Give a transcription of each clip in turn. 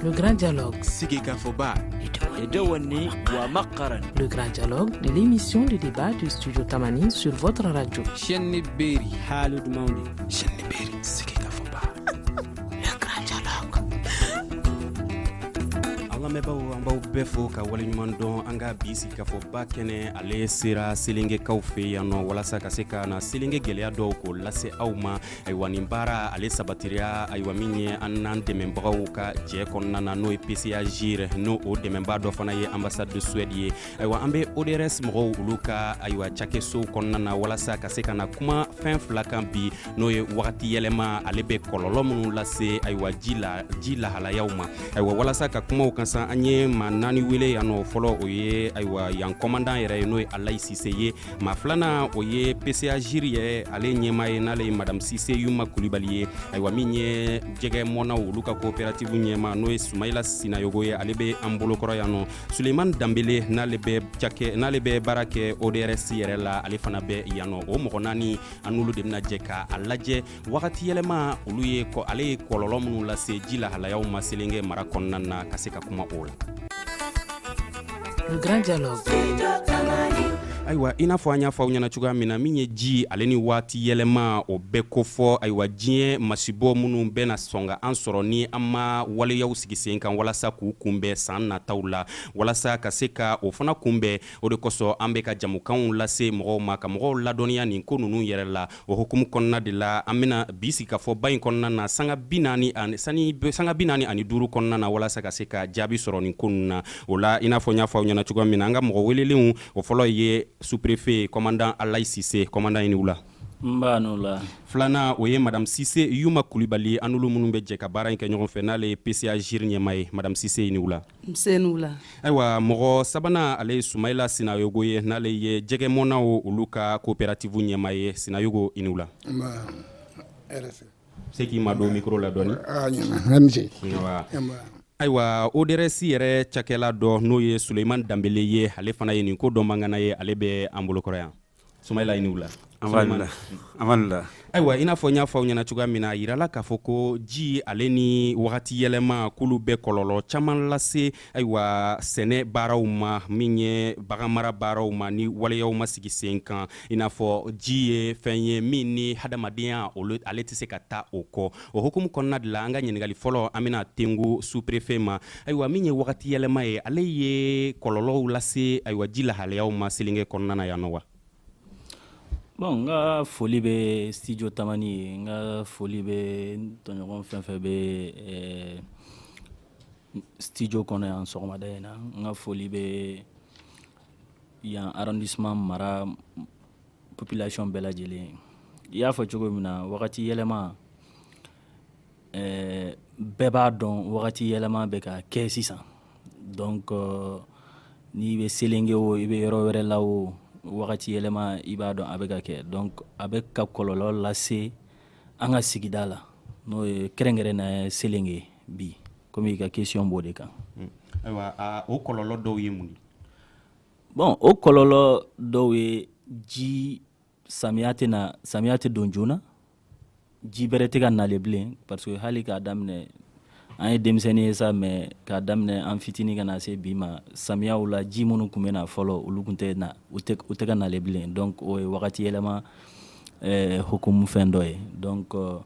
Le grand dialogue. Sigeka Foba. Le grand dialogue de l'émission de débat du studio Tamani sur votre radio. Chenni Beri Halud Maundi. Chenni Beri Sigeka Foba. Le grand dialogue. Lamɛnbaaw an b'aw bɛɛ fo ka waleɲuman dɔn an ka bi Sigika Fɔba kɛnɛ ale sera selengekaw fɛ yan nɔ walasa ka se ka na selenge gɛlɛya dɔw k'o lase aw ma ayiwa nin baara ale sabatira ayiwa min ye an n'an dɛmɛbagaw ka jɛ kɔnɔna na n'o ye PCAGIR n'o o dɛmɛba dɔ fana ye ambassade de Suède ye ayiwa an bɛ ODRS mɔgɔw olu ka ayiwa cakɛsow kɔnɔna na walasa ka se ka na kuma fɛn fila kan bi n'o ye wagati yɛlɛma ale bɛ kɔlɔlɔ minnu lase ayiwa ji lahalayaw ma ayiwa walasa ka kumaw kan an ye maa naani wele yan nɔ fɔlɔ o ye ayiwa yan kɔmandan yɛrɛ ye n'o ye Alayi Sise ye maa filanan o ye PCAGIR ye ale ɲɛmaa ye n'ale ye madame Sise Yuma Kulibali ye ayiwa min ye jɛgɛ mɔnnaw olu ka coopérative ɲɛmaa n'o ye Sumayila Sinayogo ye ale bɛ an bolokɔrɔ yan nɔ Suleiman Danbele n'ale bɛ baara kɛ ODRS yɛrɛ la ale fana bɛ yan nɔ o mɔgɔ naani an n'olu de bɛna jɛ ka a lajɛ wagati yɛlɛma ale ye kɔlɔlɔ minnu lase ji lahalayaw ma selenge mara kɔnɔna na ka se ka kuma o la. Le grand dialogue. Ayiwa i n'a fɔ an y'a fɔ aw ɲɛna cogoya min na min ye ji ale ni waati yɛlɛma o bɛɛ kofɔ ayiwa diɲɛ masibɔ minnu bɛna sɔn ka an sɔrɔ ni an ma waleyaw sigi sen kan walasa k'u kunbɛn san nataw la walasa ka se ka o fana kunbɛn o de kosɔn an bɛ ka jamukanw lase mɔgɔw ma ka mɔgɔw ladɔnniya nin ko ninnu yɛrɛ la o hukumu kɔnɔna de la an bɛna bi Sigika Fɔba in kɔnɔna na sanga 45 ani duuru kɔnɔna na walasa ka se ka jaabi sɔrɔ nin ko ninnu na o la i n'a fɔ n y'a fɔ aw ɲɛna cogoya min na an ka mɔgɔ welelenw o fɔlɔ ye sous-préfet commandant Alayi Sise commandant i ni wula Mbanoula filanan o ye madame Sise Yuma Kulibali an n'olu minnu bɛ jɛ ka baara in kɛ ɲɔgɔn fɛ n'ale ye PCAGIR ɲɛmaa ye madame Sise i ni wula ayiwa mɔgɔ sabanan ale ye Sumayila Sinayogo ye n'ale ye jɛgɛmɔnnaw olu ka coopérative ɲɛmaa ye Sinayogo i ni wula se k'i ma don micro la dɔɔni ayiwa ODRS yɛrɛ cakɛla dɔ n'o ye Suleiman Danbele ye ale fana ye nin ko dɔ mangana ye ale bɛ an bolokɔrɔ yan Sumayila i ni wula ayiwa i n'a fɔ n y'a fɔ aw ɲɛna cogoya min na a yirala k'a fɔ ko ji ale ni wagati yɛlɛma k'olu bɛ kɔlɔlɔ caman lase ayiwa sɛnɛ baaraw ma min ye baganmara baaraw ma ni waleyaw ma sigi sen kan i n'a fɔ ji ye fɛn ye min ni hadamadenya ale tɛ se ka taa o kɔ o hukumu kɔnɔna de la an ka ɲininkali fɔlɔ an bɛna tengu sous-préfet ma ayiwa min ye wagati yɛlɛma ye ale ye kɔlɔlɔw lase ayiwa ji lahalayaw ma selenge kɔnɔna na yan nɔ wa bon nga foli be studio Tamani nga foli be tɔɲɔgɔn fɛn fɛn be studio kɔnɔ yan sɔgɔmada in na nga foli be yan arrondissement mara population bɛɛ lajɛlen i y'a fɔ cogo min na wagati yɛlɛma bɛɛ b'a dɔn wagati yɛlɛma bɛ ka kɛ sisan donc n'i be selenge o i be yɔrɔ wɛrɛ la o wagati yɛlɛma i b'a dɔn a bɛ ka kɛ donc a bɛ ka kɔlɔlɔ lase an ka sigida la n'o ye kɛrɛnkɛrɛnnenya selenge bi komi i ka question b'o de kan ayiwa o kɔlɔlɔ dɔw ye mun ye bon o kɔlɔlɔ dɔw ye ji samiya tɛ don joona ji bɛrɛ tɛ ka nale bilen parce que hali k'a daminɛ an ye denmisɛnnin ye sa mais k'a daminɛ an fitinin ka na se bi ma samiyaw la ji minnu tun bɛ na fɔlɔ olu tun tɛ na u tɛ ka nale bilen donc o ye wagati yɛlɛma hukumu fɛn dɔ ye donc o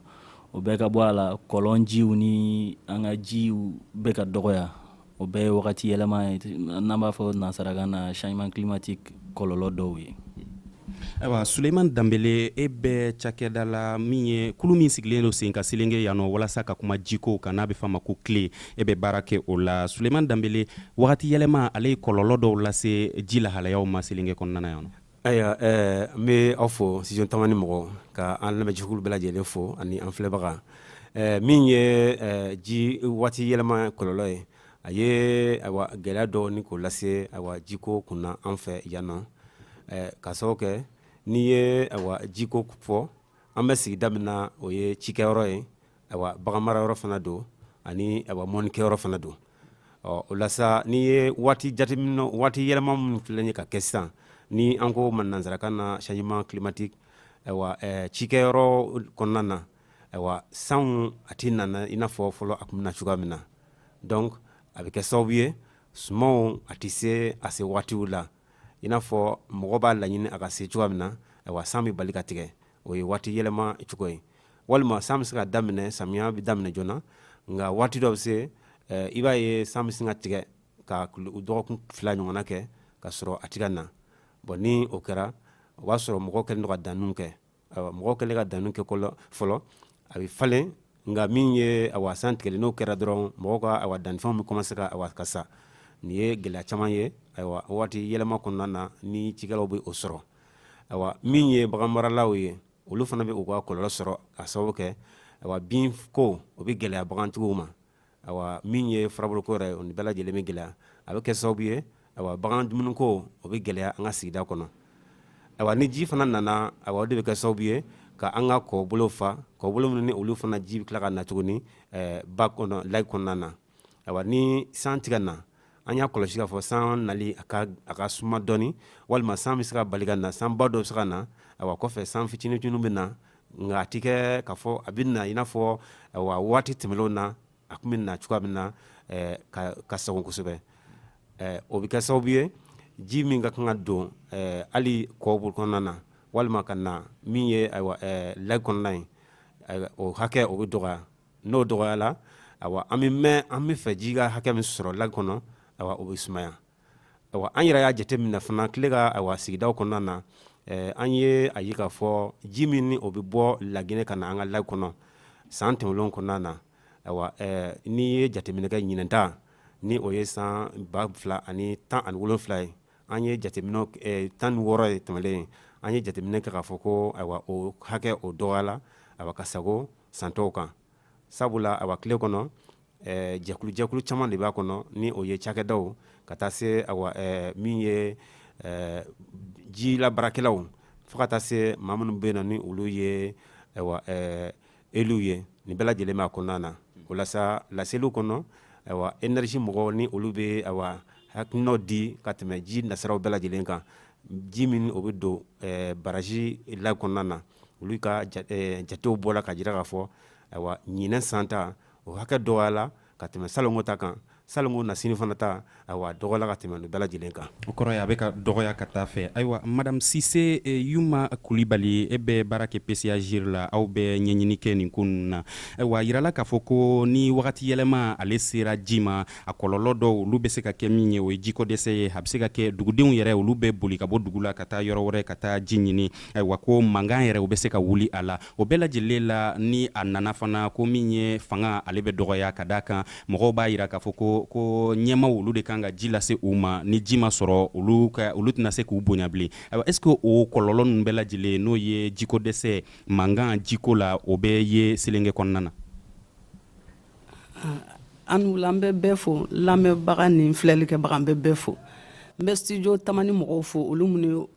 bɛɛ ka bɔ a la kɔlɔn jiw ni an ka jiw bɛ ka dɔgɔya o bɛɛ ye wagati yɛlɛma ye n'an b'a fɔ nansarakan na changement climatique kɔlɔlɔ dɔw ye ayiwa Suleiman Danbele e bɛ cakɛda la min ye kulu min sigilen don sen ka selenge yan nɔ walasa ka kuma jiko kan n'a bɛ f'a ma ko tile e bɛ baara kɛ o la Suleiman Danbele wagati yɛlɛma ale ye kɔlɔlɔ dɔw lase ji lahalayaw ma selenge kɔnɔna na yan nɔ ayiwa n bɛ aw fo studio Tamani mɔgɔ ka an lamɛnjɛkulu bɛɛ lajɛlen fo ani an filɛbaga min ye ji waati yɛlɛma kɔlɔlɔ ye a ye ayiwa gɛlɛya dɔɔni k'o lase ayiwa jiko kunna an fɛ yan nɔ ka sababu kɛ n'i ye ayiwa jiko fɔ an bɛ sigida min na o ye cikɛyɔrɔ ye ayiwa baganmarayɔrɔ fana don ani ayiwa mɔnnikɛyɔrɔ fana don o la sa n'i ye waati jateminɛ waati yɛlɛma minnu filɛ ye ka kɛ sisan ni an ko nanzarakan na changement climatique ayiwa cikɛyɔrɔ kɔnɔna na ayiwa sanw a tɛ nana i n'a fɔ fɔlɔ a tun bɛ na cogoya min na donc a bɛ kɛ sababu ye sumanw a tɛ se a se waatiw la i n'a fɔ mɔgɔ b'a laɲini a ka se cogoya min na ayiwa san bɛ bali ka tigɛ o ye waati yɛlɛma cogo ye walima san bɛ se ka daminɛ samiya bɛ daminɛ joona nka waati dɔ bɛ se i b'a ye san bɛ se ka tigɛ ka dɔgɔkun 2 ɲɔgɔnna kɛ ka sɔrɔ a tɛ ka na bon ni o kɛra o b'a sɔrɔ mɔgɔw kɛlen don ka danniw kɛ mɔgɔw kɛlen ka danniw kɛ fɔlɔ a bɛ falen nka min ye san tigɛli n'o kɛra dɔrɔn mɔgɔw ka dannifɛnw bɛ commencer ka sa nin ye gɛlɛya caman ye o waati yɛlɛma kɔnɔna na ni cikɛlaw bɛ o sɔrɔ min ye bagan maralaw ye olu fana bɛ u ka kɔlɔlɔ sɔrɔ ka sababu kɛ bin ko o bɛ gɛlɛya bagantigiw ma min ye faraboloko yɛrɛ o ni bɛɛ lajɛlen bɛ gɛlɛya a bɛ kɛ sababu ye bagan dumuniko o bɛ gɛlɛya an ka sigida kɔnɔ ni ji fana nana o de bɛ kɛ sababu ye ka an ka kɔbolo fa kɔbolo minnu ni olu fana ji bɛ tila ka na tuguni ba kɔnɔ layi kɔnɔna na ni san tigɛ na an y'a kɔlɔsi k'a fɔ san nali a ka suma dɔɔni walima san bɛ se ka bali ka na san ba dɔ bɛ se ka na kɔfɛ san fitinin bɛ na nka a tɛ kɛ k'a fɔ a bɛ na i n'a fɔ waati tɛmɛnlenw na a tun bɛ na cogoya min na ka sago kosɛbɛ o bɛ kɛ sababu ye ji min ka kan ka don hali kɔbolo kɔnɔna na walima ka na min ye layi kɔnɔna ye o hakɛ o bɛ dɔgɔya n'o dɔgɔyala an bɛ fɛ ji ka hakɛ min sɔrɔ layi kɔnɔ o bɛ sumaya an yɛrɛ y'a jateminɛ fana tile ka sigidaw kɔnɔna na an ye a ye k'a fɔ ji min ni o bɛ bɔ Laginɛ ka na an ka layi kɔnɔ san tɛmɛnlenw kɔnɔna na n'i ye jateminɛ kɛ ɲinɛta ni o ye san 2017 ye an ye jateminɛ 16 ye tɛmɛlen an ye jateminɛ kɛ k'a fɔ ko o hakɛ o dɔgɔyala ka sago san tɔw kan sabula tile kɔnɔ jɛkulu caman de b'a kɔnɔ ni o ye cakɛdaw ka taa se min ye ji labaarakɛlaw fo ka taa se maa minnu bɛ yen ni olu ye élu ye nin bɛɛ lajɛlen b'a kɔnɔna na walasa laseliw kɔnɔ énergie mɔgɔw ni olu bɛ hakilinaw di ka tɛmɛ ji nasiraw bɛɛ lajɛlen kan ji min o bɛ don baraji layi kɔnɔna na olu ka jatew bɔra ka jira k'a fɔ ɲinɛ san ta o hakɛ dɔgɔyala ka tɛmɛ salongo ta kan salongo na sini fana ta dɔgɔyala ka tɛmɛ nin bɛɛ lajɛlen kan o kɔrɔ ye a bɛ ka dɔgɔya ka taa fɛ ayiwa madame Sise Yuma Kulibali e bɛ baara kɛ PCAGIR la aw bɛ ɲɛɲini kɛ nin ko ninnu na ayiwa yirala k'a fɔ ko ni wagati yɛlɛma ale sera ji ma a kɔlɔlɔ dɔw olu bɛ se ka kɛ min ye o ye jiko dɛsɛ ye a bɛ se ka kɛ dugudenw yɛrɛ olu bɛ boli ka bɔ dugu la ka taa yɔrɔ wɛrɛ ka taa ji ɲini ayiwa ko mankan yɛrɛ o bɛ se ka wuli a la o bɛɛ lajɛlen la ni a nana fana ko min ye fanga ale bɛ dɔgɔya ka d'a kan mɔgɔw b'a yira k'a fɔ ko ɲɛmaw olu de kan ka ji lase u ma ni ji ma sɔrɔ olu tɛna se k'u bonya bilen ayiwa est-ce que o kɔlɔlɔ ninnu bɛɛ lajɛlen n'o ye jiko dɛsɛ mankan jiko la o bɛ ye Selenge kɔnɔna na an bɛ bɛɛ fo lamɛnbaga ni filɛlikɛbaga an bɛ bɛɛ fo n bɛ studio Tamani mɔgɔw fo olu minnu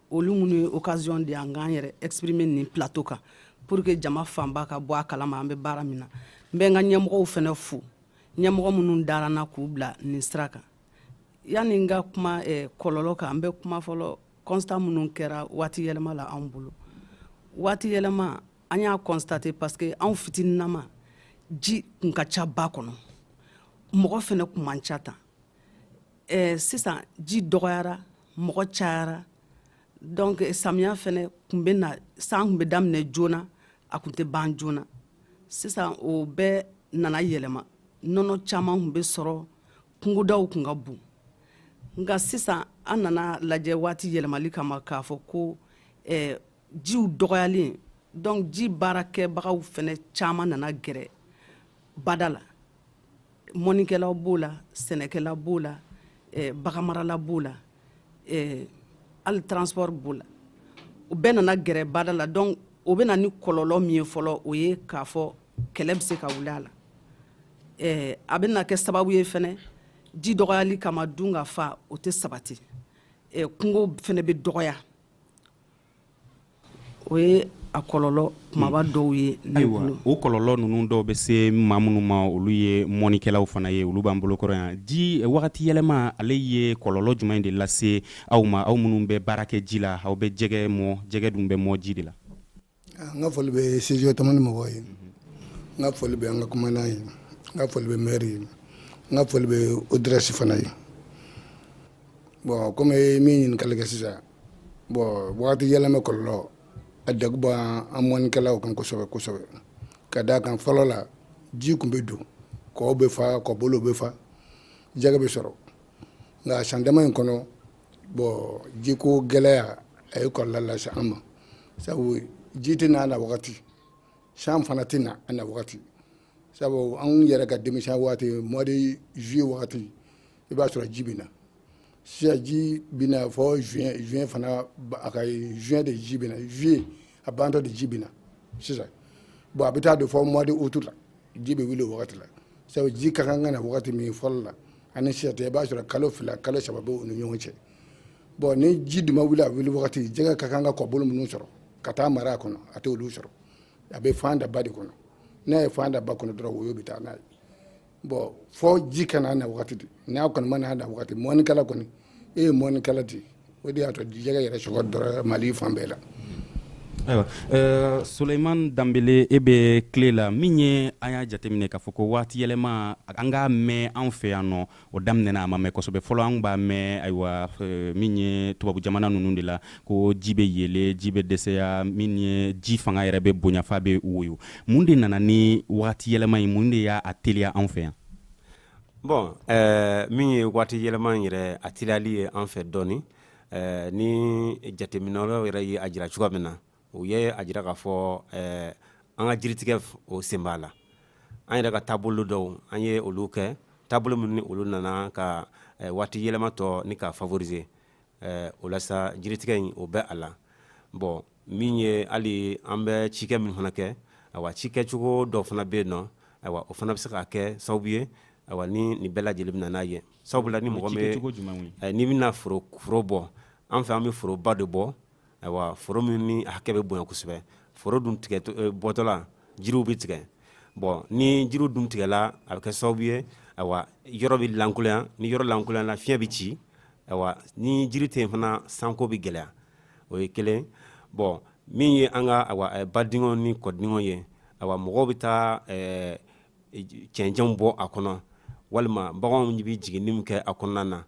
ye occasion di an k'an yɛrɛ exprimer nin plateau kan pour que jama fanba ka bɔ a kalama an bɛ baara min na n bɛ n ka ɲɛmɔgɔw fana fo ɲɛmɔgɔ minnu darana k'u bila nin sira kan yanni n ka kuma kɔlɔlɔ kan an bɛ kuma fɔlɔ constat minnu kɛra waati yɛlɛma la anw bolo waati yɛlɛma an y'a constater parce que anw fitininama ji kun ka ca ba kɔnɔ mɔgɔ fana kun man ca tan sisan ji dɔgɔyara mɔgɔ cayara donc samiya fana san kun bɛ daminɛ joona a kun tɛ ban joona sisan o bɛɛ nana yɛlɛma nɔnɔ caman kun bɛ sɔrɔ kungodaw kun ka bon nka sisan an nana lajɛ waati yɛlɛmali kama k'a fɔ ko jiw dɔgɔyalen donc ji baarakɛbagaw fana caman nana gɛrɛ bada la mɔnikɛlaw b'o la sɛnɛkɛlaw b'o la baganmarala b'o la hali transport b'o la o bɛɛ nana gɛrɛ bada la donc o bɛ na ni kɔlɔlɔ min ye fɔlɔ o ye k'a fɔ kɛlɛ bɛ se ka wuli a la a bɛ na kɛ sababu ye fɛnɛ ji dɔgɔyali kama dun ka fa o tɛ sabati kungo fɛnɛ bɛ dɔgɔya o ye a kɔlɔlɔ kumaba dɔw ye ne bolo o kɔlɔlɔ ninnu dɔw bɛ se maa minnu ma olu ye mɔnikɛlaw fana ye olu b'an bolo kɔrɔ yan ji wagati yɛlɛma ale ye kɔlɔlɔ jumɛn de lase aw ma aw minnu bɛ baara kɛ ji la aw bɛ jɛgɛ dun bɛ mɔ ji de la n ka foli bɛ studio Tamani mɔgɔw ye n ka foli bɛ an ka commandant ye n ka foli bɛ maire ye n nga foli be o dresse fana yi bon comme mi ɲin kalge sisa bon wakati yɛlɛmɛ kɔlɔlɔ a dagba an mɔnikɛlaw kan kosɛbɛ kosɛbɛ ka da kan fɔlɔ la ji kun bɛ don kɔw bɛ fa kɔbolo bɛ fa jɛgɛ bɛ sɔrɔ nka san dama in kɔnɔ bon jiko gɛlɛya a ye kɔlɔlɔ lase an ma sabu ji tɛ n'a na wagati san fana tɛ na a na wagati sabu an yɛrɛ ka denmisɛn waati mois de juillet wagati i b'a sɔrɔ ji bɛ na sisan ji bɛ na fɔ juin fana a ka juin de ji bɛ na juillet a bantɔ de ji bɛ na sisan bon a bɛ taa don fɔ mois de août la ji bɛ wuli o wagati la sabu ji ka kan ka na wagati min fɔlɔ la ani sisan tɛ i b'a sɔrɔ kalo 2 kalo 3 bɛ u ni ɲɔgɔn cɛ bon ni ji dun ma wuli a wuli wagati jɛgɛ ka kan ka kɔbolo minnu sɔrɔ ka taa mara a kɔnɔ a tɛ olu sɔrɔ a bɛ fan da ba de kɔnɔ n'a ye fan da ba kɔnɔ dɔrɔn woyo bɛ taa n'a ye bon fɔ ji kana na wagati de n'a kɔni ma na wagati mɔnikɛla kɔni e ye mɔnikɛla de o de y'a to jɛgɛ yɛrɛ sɔgɔ dɔrɔn Mali fan bɛɛ la. ayiwa Suleiman Danbele e bɛ tile la min ye an y'a jateminɛ k'a fɔ ko waati yɛlɛma an k'a mɛn an fɛ yan nɔ o daminɛna a ma mɛn kosɛbɛ fɔlɔ an b'a mɛn ayiwa min ye tubabu jamana ninnu de la ko ji bɛ yɛlɛ ji bɛ dɛsɛya min ye ji fanga yɛrɛ bɛ bonya f'a bɛ woyo mun de nana ni waati yɛlɛma in mun de y'a teliya an fɛ yan. bon min ye waati yɛlɛma yɛrɛ a teliyali ye an fɛ dɔɔni ni jateminɛlaw yɛrɛ ye a jira cogoya min na o ye a jira k'a fɔ an ka jiritigɛ o sen b'a la an yɛrɛ ka taabolo dɔw an ye olu kɛ taabolo minnu ni olu nana ka waati yɛlɛma tɔ ni ka favoriser o la sa jiritigɛ in o bɛ a la bon min ye hali an bɛ cikɛ min fana kɛ ayiwa cikɛ cogo dɔw fana bɛ yen nɔ ayiwa o fana bɛ se ka kɛ sababu ye ayiwa ni nin bɛɛ lajɛlen bɛ na n'a ye sabula ni mɔgɔ bɛ n'i bɛna foro bɔ an fɛ an bɛ foroba de bɔ ayiwa foro min ni hakɛ bɛ bonya kosɛbɛ foro dun tigɛ bɔtɔla jiriw bɛ tigɛ bon ni jiriw dun tigɛla a bɛ kɛ sababu ye ayiwa yɔrɔ bɛ lankolonya ni yɔrɔ lankolonya fiɲɛ bɛ ci ayiwa ni jiri tɛ yen fana sanko bɛ gɛlɛya o ye kelen bon min ye an ka ayiwa badingɛw ni kɔdingɛw ye ayiwa mɔgɔw bɛ taa cɛncɛnw bɔ a kɔnɔ walima baganw bɛ jigin min kɛ a kɔnɔna na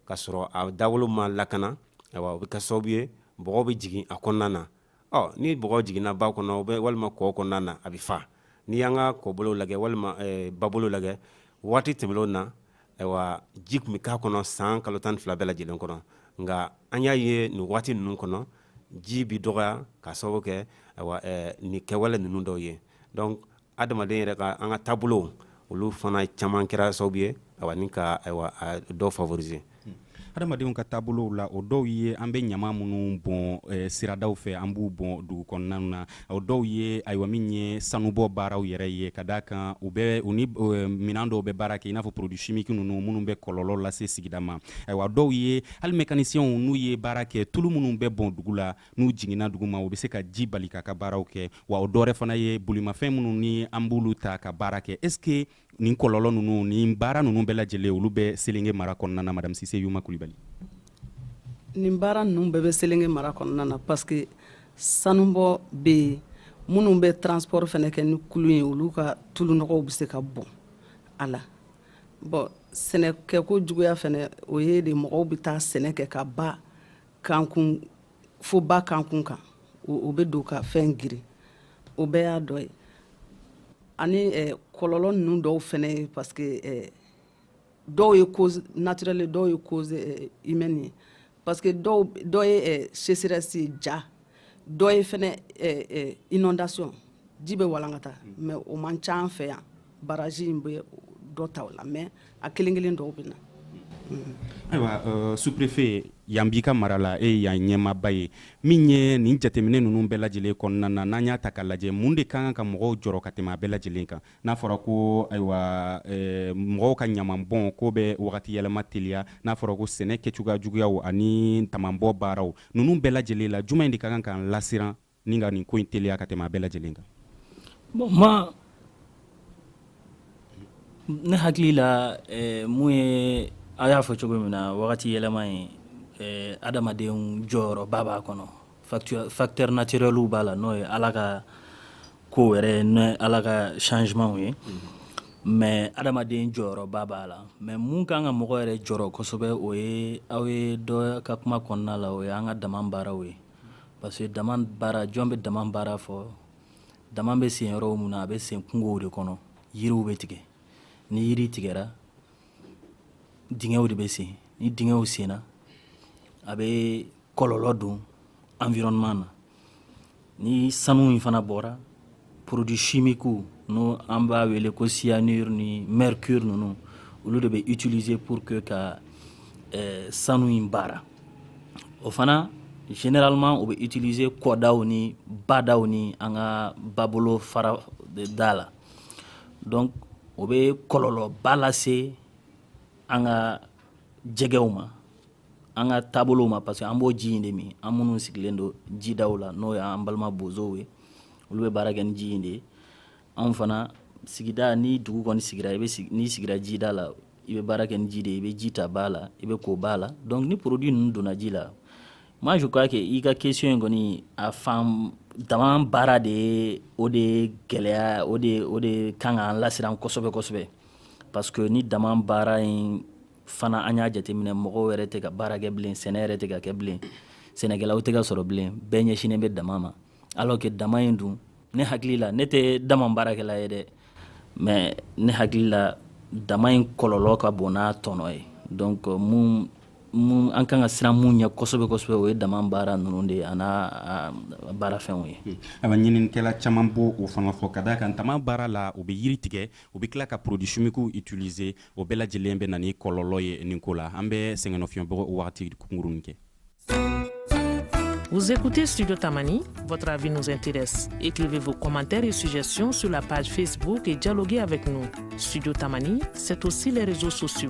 ka sɔrɔ a dawolo ma lakana ayiwa o bɛ kɛ sababu ye bɔgɔ bɛ jigin a kɔnɔna na ni bɔgɔ jiginna ba kɔnɔ walima kɔ kɔnɔna na a bɛ fa ni y'an ka kɔbolo lajɛ walima babolo lajɛ waati tɛmɛnlenw na ayiwa ji tun bɛ k'a kɔnɔ san kalo 12 bɛɛ lajɛlen kɔnɔ nka an y'a ye nin waati ninnu kɔnɔ ji bɛ dɔgɔya ka sababu kɛ ayiwa nin kɛwale ninnu dɔw ye donc adamaden yɛrɛ ka an ka taabolo olu fana caman kɛra sababu ye ayiwa ni ka ayiwa dɔw favoriser. adamadenw ka taabolow la o dɔw ye an bɛ ɲama minnu bɔn siradaw fɛ an b'u bɔn dugu kɔnɔnaw na o dɔw ye ayiwa min ye sanubɔ baaraw yɛrɛ ye ka d'a kan u ni minɛn dɔw bɛ baara kɛ i n'a fɔ produit chimique ninnu minnu bɛ kɔlɔlɔ lase sigida ma ayiwa dɔw ye hali mécaniciens n'u ye baara kɛ tulu minnu bɛ bɔn dugu la n'u jiginna dugu ma u bɛ se ka ji bali k'a ka baaraw kɛ wa o dɔ wɛrɛ fana ye bolimafɛn minnu ni an b'olu ta ka baara kɛ est ce que nin kɔlɔlɔ ninnu nin baara ninnu bɛɛ lajɛlen olu bɛ Selenge mara kɔnɔna na madame Cissé Yuma Kulibali. nin baara ninnu bɛɛ bɛ Selenge mara kɔnɔna na parce que sanubɔ bɛ yen minnu bɛ transport fana kɛ ni kulu ye olu ka tulu nɔgɔw bɛ se ka bɔn a la bon sɛnɛkɛko juguya fana o ye de mɔgɔw bɛ taa sɛnɛ kɛ ka ba kankun fo ba kankun kan o bɛ don ka fɛn girin o bɛɛ y'a dɔ ye ani kɔlɔlɔ ninnu dɔw fana ye parce que dɔw ye cause naturelle dɔw ye cause humaine ye parce que dɔw ye sécheresse ja dɔw ye fana inondation ji bɛ walankata mais o man ca an fɛ yan baraji in bɛ dɔ ta o la mais a kelen kelen dɔw bɛ na. ayiwa sous-préfet yan b'i ka mara la e yan ɲɛmaaba ye min ye nin jateminɛ ninnu bɛɛ lajɛlen kɔnɔna na n'an y'a ta ka lajɛ mun de kan ka mɔgɔw jɔrɔ ka tɛmɛ a bɛɛ lajɛlen kan n'a fɔra ko ayiwa mɔgɔw ka ɲamanbɔn ko bɛ wagati yɛlɛma teliya n'a fɔra ko sɛnɛ kɛcogoya juguyaw ani tamanbɔ baaraw ninnu bɛɛ lajɛlen la jumɛn de ka kan k'an lasiran ni ka nin ko in teliya ka tɛmɛ a bɛɛ lajɛlen kan. bon ne hakili la mun ye a y'a fɔ cogo min na wagati yɛlɛma ye adamadenw jɔyɔrɔba b'a kɔnɔ facteur naturels b'a la n'o ye ala ka ko wɛrɛ n'o ye ala ka changement ye mais adamaden jɔyɔrɔba b'a la mais mun kan ka mɔgɔ yɛrɛ jɔrɔ kosɛbɛ o ye aw ye dɔ ka kuma kɔnɔna la o ye an ka dama baaraw ye parce que dama baara jɔn bɛ dama baara fɔ dama bɛ sen yɔrɔ mun na a bɛ sen kungow de kɔnɔ yiriw bɛ tigɛ ni yiri tigɛra dingɛw de bɛ sen ni dingɛw senna a bɛ kɔlɔlɔ don environnement na ni sanu in fana bɔra produits chimiques n'o an b'a wele ko cyanure ni mercure ninnu olu de bɛ utiliser pour que ka sanu in baara o fana généralement o bɛ utiliser kɔdaw ni badaw ni an ka babolo fara da la donc o bɛ kɔlɔlɔba lase an ka jɛgɛw ma an ka taabolow ma parce que an b'o ji in de min an minnu sigilen don jidaw la n'o y'an balima bozow ye olu bɛ baara kɛ ni ji in de ye anw fana sigida ni dugu kɔni sigira n'i sigira jida la i bɛ baara kɛ ni ji de ye i bɛ ji ta ba la i bɛ ko ba la donc ni produit ninnu donna ji la moi je crois que i ka question in kɔni a fan dama baara de ye o de gɛlɛya o de kan k'an lasiran kosɛbɛ kosɛbɛ parce que ni dama baara in fana an y'a jateminɛ mɔgɔw yɛrɛ tɛ ka baara kɛ bilen sɛnɛ yɛrɛ tɛ ka kɛ bilen sɛnɛkɛlaw tɛ ka sɔrɔ bilen bɛɛ ɲɛsinnen bɛ dama ma alors que dama in dun ne hakili la ne tɛ dama baarakɛla ye dɛ mais ne hakili la dama in kɔlɔlɔ ka bon n'a tɔnɔ ye donc mun an kan ka siran mun ɲɛ kosɛbɛ kosɛbɛ o ye dama baara ninnu de ye a n'a baarafɛnw ye a bɛ ɲininikɛla caman bɔ o fana fɔ ka d'a kan dama baara la o bɛ yiri tigɛ o bɛ tila ka produits chimiques utiliser o bɛɛ lajɛlen bɛ na ni kɔlɔlɔ ye nin ko la an bɛ sɛgɛnnafiɲɛbɔ o wagati kunkurunin kɛ. Vous écoutez Studio Tamani, votre avis nous intéresse. Écrivez vos commentaires et suggestions sur la page Facebook et dialoguez avec nous. Studio Tamani, c'est aussi les réseaux sociaux.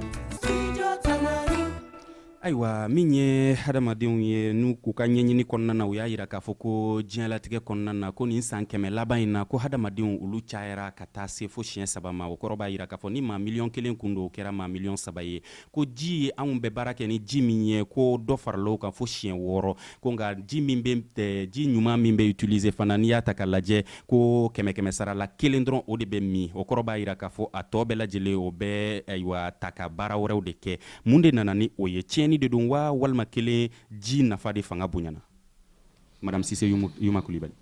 ayiwa min ye hadamadenw ye n'u k'u ka ɲɛɲini kɔnɔna na u y'a yira k'a fɔ ko diɲɛlatigɛ kɔnɔna na ko nin san 100 laban in na ko hadamadenw olu cayara ka taa se fo siɲɛ 3 ma o kɔrɔ b'a yira k'a fɔ ni maa 1,1 kun don o kɛra maa 3 ye ko ji ye anw bɛ baara kɛ ni ji min ye ko dɔ farala o kan fo siɲɛ 6 ko nka ji ɲuman min bɛ utiliser fana n'i y'a ta ka lajɛ ko 100 sara la 1 dɔrɔn o de bɛ min o kɔrɔ b'a yira k'a fɔ a tɔ bɛɛ lajɛlen o bɛ ayiwa ta ka baara wɛrɛw de kɛ mun de nana ni o ye tiɲɛni de don wa walima kelen ji nafa de fanga bonyana madame Sise Yuma Kulibali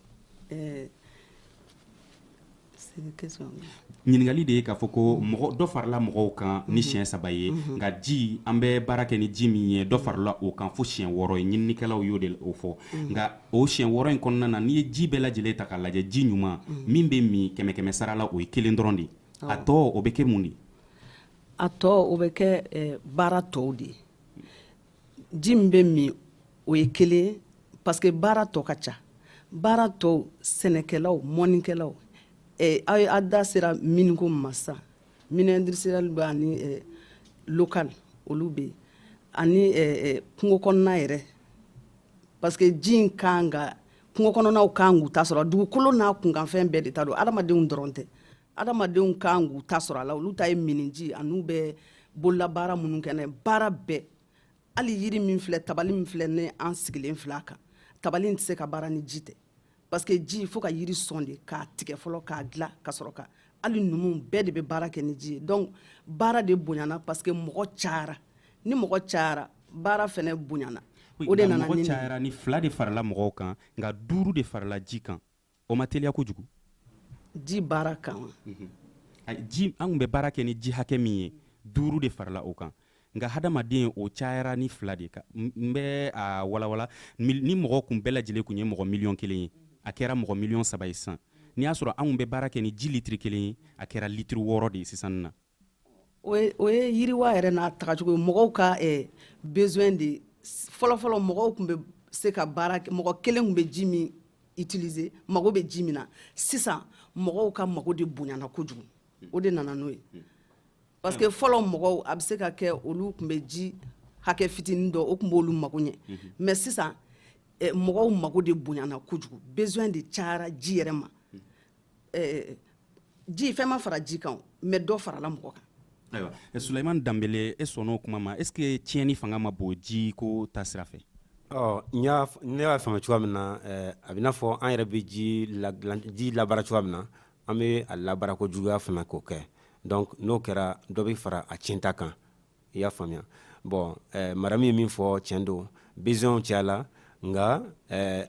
ɲininkali de ye k'a fɔ ko dɔ farala mɔgɔw kan ni siɲɛ 3 ye nka ji an bɛ baara kɛ ni ji min ye dɔ farala o kan fo siɲɛ 6 ye ɲininikɛlaw y'o de o fɔ nka o siɲɛ 6 in kɔnɔna na n'i ye ji bɛɛ lajɛlen ta k'a lajɛ ji ɲuman min bɛ min 100 sara la o ye 1 dɔrɔn de a tɔ o bɛ kɛ mun de a tɔ o bɛ kɛ baara tɔw de ye ji min bɛ min o ye kelen parce que baara tɔ ka ca baara tɔw sɛnɛkɛlaw mɔnikɛlaw a da sera miniko ma sisan mine industriel bɛ ani local olu bɛ yen ani kungo kɔnɔna yɛrɛ parce que ji in kan ka kungo kɔnɔnaw kan k'u ta sɔrɔ dugukolo n'a kunkanfɛn bɛɛ de ta don adamadenw dɔrɔn tɛ adamadenw kan k'u ta sɔrɔ a la olu ta ye miniji an'u bɛ bolola baara minnu kɛ n'a ye baara bɛɛ hali yiri min filɛ tabali min filɛ ne an sigilen filɛ a kan tabali in tɛ se ka baara ni ji tɛ parce que ji fo ka yiri sɔn de k'a tigɛ fɔlɔ k'a dilan ka sɔrɔ ka hali numu bɛɛ de bɛ baara kɛ ni ji ye donc baara de bonyana parce que mɔgɔ cayara ni mɔgɔ cayara baara fɛnɛ bonyana o de nana mɔgɔ cayara ni 2 de farala mɔgɔw kan nka 5 de farala ji kan o ma teliya kojugu ji baara kan ji an bɛ baara kɛ ni ji hakɛ min ye 5 de farala o kan nka hadamaden o cayara ni 2 de kan n bɛ a walawala ni mɔgɔ kun bɛɛ lajɛlen kun ye mɔgɔ 1,000,000 ye a kɛra mɔgɔ 3 ye sisan n'i y'a sɔrɔ anw bɛ baara kɛ ni ji litiri 1 ye a kɛra litiri 6 de ye sisan na o ye yiriwa yɛrɛ n'a tagacogo ye mɔgɔw ka besoin de fɔlɔfɔlɔ mɔgɔw kun bɛ se ka baara kɛ mɔgɔ kelen kun bɛ ji min utiliser mago bɛ ji min na sisan mɔgɔw ka mago de bonyana kojugu o de nana n'o ye parce que fɔlɔ mɔgɔw a bɛ se ka kɛ olu kun bɛ ji hakɛ fitinin dɔ o kun b'olu mago ɲɛ mais sisan mɔgɔw mago de bonyana kojugu besoin de cayara ji yɛrɛ ma ji fɛn ma fara ji kan mais dɔ farala mɔgɔ kan ayiwa Sulaiman Danbele e sɔnna o kuma ma est ce que tiɲɛni fanga ma bon ji ko ta sira fɛ ne y'a faamu cogoya min na a bɛ n'a fɔ an yɛrɛ bɛ ji labaara cogoya min na an bɛ a labaara ko juguya fana k'o kɛ donc n'o kɛra dɔ bɛ fara a tiɲɛta kan i y'a faamuya bon mara min ye min fɔ tiɲɛ don besoin caya la nga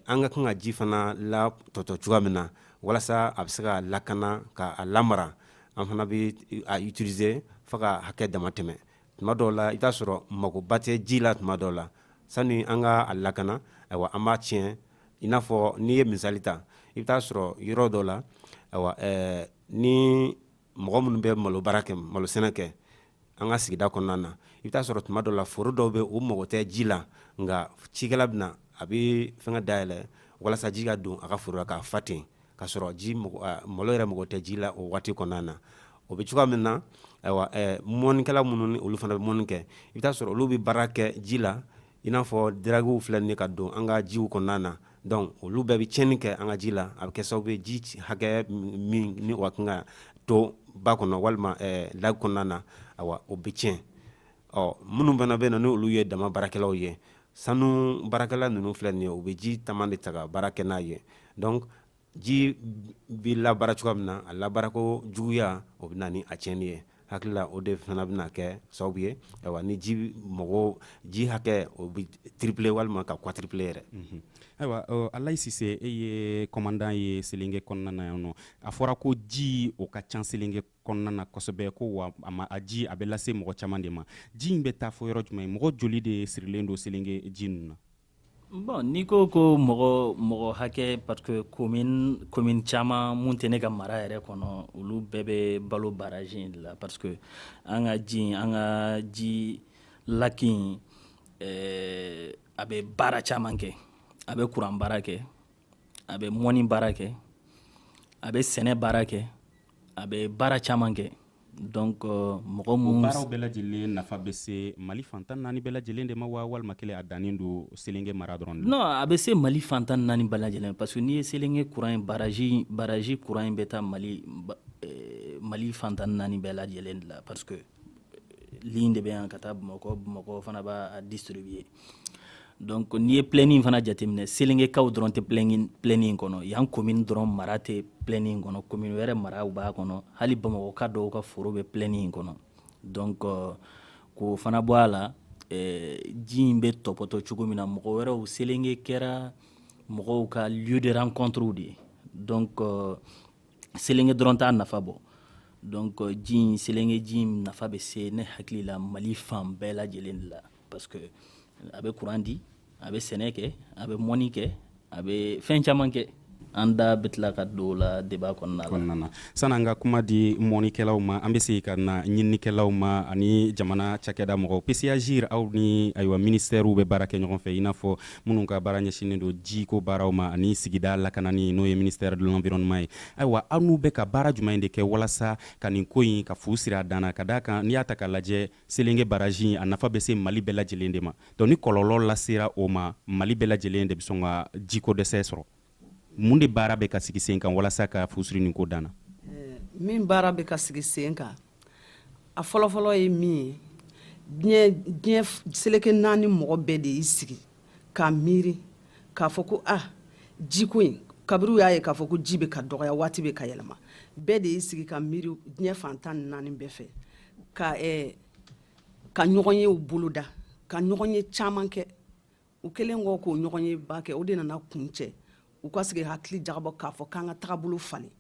an ka kan ka ji fana la tɔtɔ cogoya min na walasa a bɛ se ka lakana ka a lamara an fana bɛ a utiliser fo ka hakɛ dama tɛmɛ tuma dɔw la i t'a sɔrɔ magoba tɛ ji la tuma dɔw la sani an ka a lakana ayiwa an b'a tiɲɛ i n'a fɔ n'i ye misali ta i bɛ t'a sɔrɔ yɔrɔ dɔw la ayiwa ni mɔgɔ minnu bɛ malo baara kɛ malo sɛnɛ kɛ an ka sigida kɔnɔna na i bɛ t'a sɔrɔ tuma dɔw la foro dɔw bɛ o mago tɛ ji la nka cikɛla bɛ na a bɛ fɛngɛ dayɛlɛ walasa ji ka don a ka foro la k'a fa ten ka sɔrɔ malo yɛrɛ mago tɛ ji la o waati kɔnɔna na o bɛ cogoya min na ayiwa mɔnikɛla minnu ni olu fana bɛ mɔni kɛ i bɛ t'a sɔrɔ olu bɛ baara kɛ ji la i n'a fɔ diragiw filɛ nin ye ka don an ka jiw kɔnɔna na donc olu bɛɛ bɛ tiɲɛni kɛ an ka ji la a bɛ kɛ sababu ye ji hakɛ min ni o ka kan ka to ba kɔnɔ walima lac kɔnɔna na ayiwa o bɛ tiɲɛ minnu fana bɛ na ni olu ye dama baarakɛlaw ye sanu baarakɛla ninnu filɛ nin ye u bɛ ji taama de ta ka baara kɛ n'a ye donc ji bɛ labaara cogoya min na a labaarako juguya o bɛ na ni a tiɲɛni ye hakili la o de fana bɛna kɛ sababu ye ayiwa ni ji hakɛ o bɛ triplé walima ka quadruplé yɛrɛ. Ayiwa Alayi Sise e ye commandant ye Selenge kɔnɔna na yan nɔ a fɔra ko ji o ka ca Selenge kɔnɔna na kosɛbɛ ko wa a ji a bɛ lase mɔgɔ caman de ma ji in bɛ taa fɔ yɔrɔ jumɛn mɔgɔ joli de sirilen don Selenge ji ninnu na. Bon n'i ko mɔgɔ hakɛ parce que commune caman mun tɛ ne ka mara yɛrɛ kɔnɔ olu bɛɛ bɛ balo barrage in de la parce que an ka ji laki a bɛ baara caman kɛ a bɛ courant baara kɛ a bɛ mɔni baara kɛ a bɛ sɛnɛ baara kɛ a bɛ baara caman kɛ donc mɔgɔ mun baaraw bɛɛ lajɛlen nafa bɛ se Mali fantan naani bɛɛ lajɛlen de ma wa walima kelen a dannen don Selenge mara dɔrɔn de. Non a bɛ se Mali fantan naani bɛɛ lajɛlen parce que n'i ye Selenge courant in barrage courant in bɛ taa Mali fantan naani bɛɛ lajɛlen de la parce que ligne de bɛ yan ka taa Bamakɔ fana b'a distribuer donc n'i ye planning fana jateminɛ Selengekaw dɔrɔn tɛ planning kɔnɔ yan commune dɔrɔn mara tɛ planning kɔnɔ commune wɛrɛ maraw b'a kɔnɔ hali Bamakɔka dɔw ka foro bɛ planning kɔnɔ donc k'o fana bɔ a la ji in bɛ tɔpɔtɔ cogo min na mɔgɔ wɛrɛw Selenge kɛra mɔgɔw ka lieu de rencontre de ye donc Selenge dɔrɔn t'a nafa bɔ donc Selenge ji nafa bɛ se ne hakili la Mali fan bɛɛ lajɛlen de la parce que a bɛ courant di a bɛ sɛnɛ kɛ a bɛ mɔni kɛ a bɛ fɛn caman kɛ an da bɛ tila ka don o la débat kɔnɔna la sanni an ka kuma di mɔnikɛlaw ma an bɛ segin ka na ɲininikɛlaw ma ani jamana cakɛda mɔgɔw PCAGIR aw ni ayiwa ministɛriw bɛ baara kɛ ɲɔgɔn fɛ i n'a fɔ minnu ka baara ɲɛsinnen don jiko baaraw ma ani sigida lakanani n'o ye ministère de l'environnement ye ayiwa aw n'u bɛ ka baara jumɛn de kɛ walasa ka nin ko in ka fu siri a dan na ka d'a kan n'i y'a ta k'a lajɛ Selenge baraji a nafa bɛ se Mali bɛɛ lajɛlen de ma donc ni kɔlɔlɔ lasera o ma Mali bɛɛ lajɛlen de bɛ sɔn ka jiko dɛsɛ sɔrɔ mun de baara bɛ ka sigi sen kan walasa ka fusiri nin ko danna min baara bɛ ka sigi sen kan a fɔlɔfɔlɔ ye min ye diɲɛ seleke naani mɔgɔ bɛɛ de y'i sigi k'a miiri k'a fɔ ko jiko in kabiriw y'a ye k'a fɔ ko ji bɛ ka dɔgɔya waati bɛ ka yɛlɛma bɛɛ de y'i sigi ka miiri diɲɛ fantan naani bɛɛ fɛ ka ɲɔgɔn ye u boloda ka ɲɔgɔn ye caman kɛ u kɛlen kɔ k'o ɲɔgɔn ye ba kɛ o de nana kun cɛ u ka sigi hakili jagabɔ k'a fɔ k'an ka tagabolo falen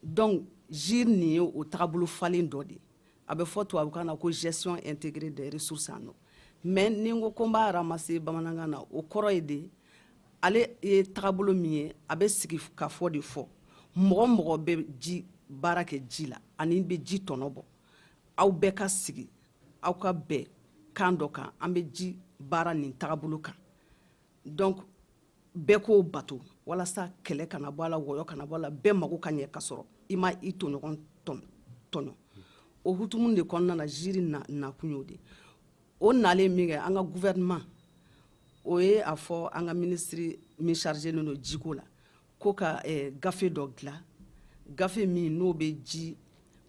donc JIR nin ye o tagabolo falen dɔ de a bɛ fɔ tubabukan na ko gestion intégrée des ressources en eau mais ni n ko n b'a ramase bamanankan na o kɔrɔ ye de ale ye tagabolo min ye a bɛ sigi ka fɔ de fɔ mɔgɔ mɔgɔ bɛ ji baara kɛ ji la ani bɛ ji tɔnɔ bɔ aw bɛɛ ka sigi aw ka bɛn kan dɔ kan an bɛ ji baara nin tagabolo kan donc bɛɛ k'o bato walasa kɛlɛ kana bɔ a la wɔyɔ kana bɔ a la bɛɛ mago ka ɲɛ ka sɔrɔ i ma i tɔɲɔgɔn tɔɲɔ o hutumu de kɔnɔna na JIR nakun y'o de o nalen min kɛ an ka gouvernement o ye a fɔ an ka ministre min chargélen don jiko la ko ka gafe dɔ dilan gafe min n'o bɛ ji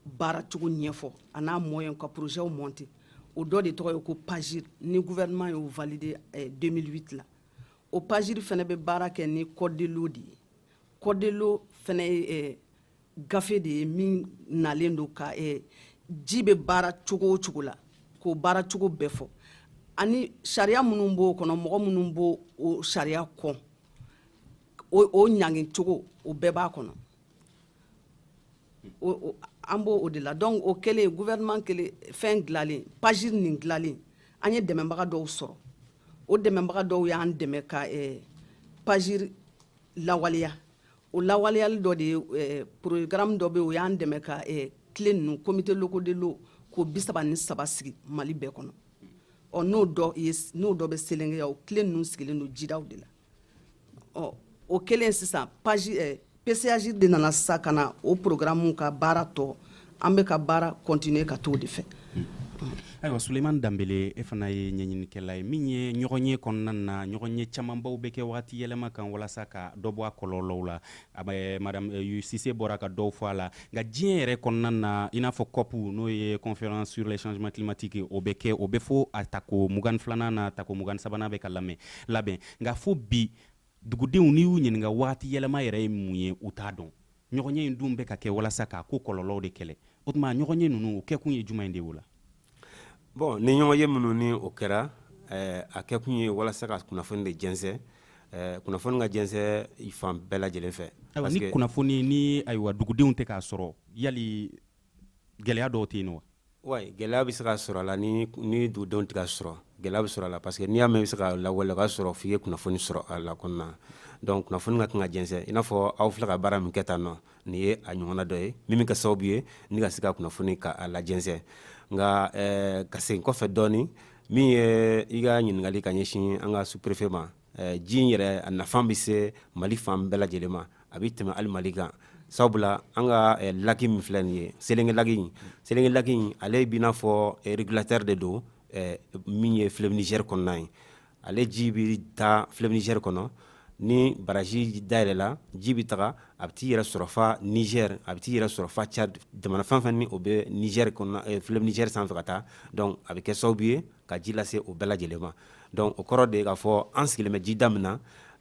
baara cogo ɲɛfɔ a n'a moyen ka projets monter o dɔ de tɔgɔ ye ko PAGIR ni gouvernement y'o validé 2008 la o PAGIR fana bɛ baara kɛ ni code de l'eau de ye code de l'eau fana ye gafe de ye min nalen do ka ji bɛ baara cogo o cogo la k'o baara cogo bɛɛ fɔ ani sariya minnu b'o kɔnɔ mɔgɔ minnu b'o o sariya kɔn o ɲangin cogo o bɛɛ b'a kɔnɔ an b'o o de la donc o kɛlen gouvernement kɛlen fɛn dilanlen page nin dilanlen an ye dɛmɛbaga dɔw sɔrɔ o dɛmɛbaga dɔw y'an dɛmɛ ka page lawaleya o lawaleyali dɔ de ye programme dɔ bɛ o y'an dɛmɛ ka clé ninnu comité locaux de l'eau k'o 33 sigi Mali bɛɛ kɔnɔ n'o dɔ bɛ Selengeya o clé ninnu sigilen don jidaw de la o kɛlen sisan page PCAJ de nana sisan ka na o programme ka baara tɔ an bɛ ka baara continuer ka t'o de fɛ. Ayiwa Suleiman Dambele e fana ye ɲɛɲinikɛla ye min ye ɲɔgɔn ye kɔnɔna na ɲɔgɔn ye camanbaw bɛ kɛ waati yɛlɛma kan walasa ka dɔ bɔ a kɔlɔlɔw la madame Cissé bɔra ka dɔw fɔ a la nka diɲɛ yɛrɛ kɔnɔna na i n'a fɔ COP n'o ye conférence sur les changements climatiques o bɛ fɔ a tako 22nan na tako 23nan bɛ ka labɛn nka fo bi dugudenw n'i y'u ɲininka waati yɛlɛma yɛrɛ ye mun ye u t'a dɔn ɲɔgɔn ye in dun bɛ ka kɛ walasa k'a ko kɔlɔlɔw de kɛlɛ o tuma ɲɔgɔn ye ninnu o kɛkun ye jumɛn de o la. Bon ni ɲɔgɔn ye minnu ni o kɛra a kɛkun ye walasa ka kunnafoni de jɛnsɛ kunnafoni ka jɛnsɛ fan bɛɛ lajɛlen fɛ. Ayiwa ni kunnafoni ni ayiwa dugudenw tɛ k'a sɔrɔ yali gɛlɛya dɔw tɛ yen nɔ wa. Ouais, gɛlɛya bɛ se ka sɔrɔ a la ni dugudenw tɛ ka sɔrɔ gɛlɛya bɛ sɔrɔ a la parce que n'i y'a mɛn i bɛ se ka lawale o ka sɔrɔ f'i ye kunnafoni sɔrɔ a la kɔnɔna donc kunnafoni ka kan ka jɛnsɛ i n'a fɔ aw filɛ ka baara min kɛ tan nɔ nin ye a ɲɔgɔnna dɔ ye min bɛ kɛ sababu ye ni ka se ka kunnafoni k'a lajɛnsɛ nka ka segin kɔfɛ dɔɔni min ye i ka ɲininkali ka ɲɛsin an ka sous-préfet ma ji in yɛrɛ a nafa bɛ se Mali fan bɛɛ lajɛlen ma a bɛ tɛmɛ hali Mali kan sabula an ka laki min filɛ nin ye Selenge laki in ale b'i n'a fɔ régulateur de don min ye fleuve Niger kɔnɔna ye ale ji bɛ taa fleuve Niger kɔnɔ ni baraji dayɛlɛla ji bɛ taga a bɛ t'i yɛrɛ sɔrɔ fa Niger a bɛ t'i yɛrɛ sɔrɔ fa Tchad jamana fɛn fɛn ni o bɛ Niger kɔnɔ fleuve Niger sanfɛ ka taa donc a bɛ kɛ sababu ye ka ji lase o bɛɛ lajɛlen ma donc o kɔrɔ de ye k'a fɔ an sigilen bɛ ji da min na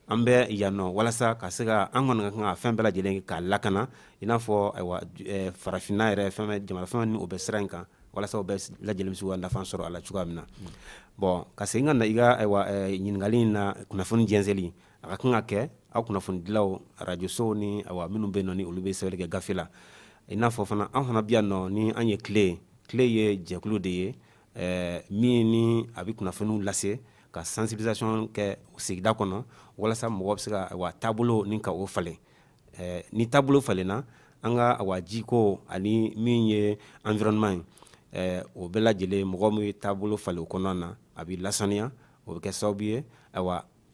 an bɛ yan nɔ walasa ka se ka an kɔni ka kan ka fɛn bɛɛ lajɛlen k'a lakana i n'a fɔ ayiwa farafinna yɛrɛ jamana fɛn ni o bɛ sira in kan walasa o bɛɛ lajɛlen bɛ se ka nafa sɔrɔ a la cogoya min na bon ka segin ka na i ka ayiwa ɲininkali in na kunnafoni jɛnsɛli a ka kan ka kɛ aw kunnafonidilaw radio sow ni ayiwa minnu bɛ yen nɔ ni olu bɛ sɛbɛnni kɛ gafe la i n'a fɔ fana an fana bɛ yan nɔ ni an ye tile ye jɛkulu de ye min ni a bɛ kunnafoniw lase ka sensibilisation kɛ sigida kɔnɔ walasa mɔgɔ bɛ se ka taabolo ni ka o falen ni taabolo falenna an ka jiko ani min ye environnement ye o bɛɛ lajɛlen mɔgɔ min ye taabolo falen o kɔnɔna na a bɛ lasaniya o bɛ kɛ sababu ye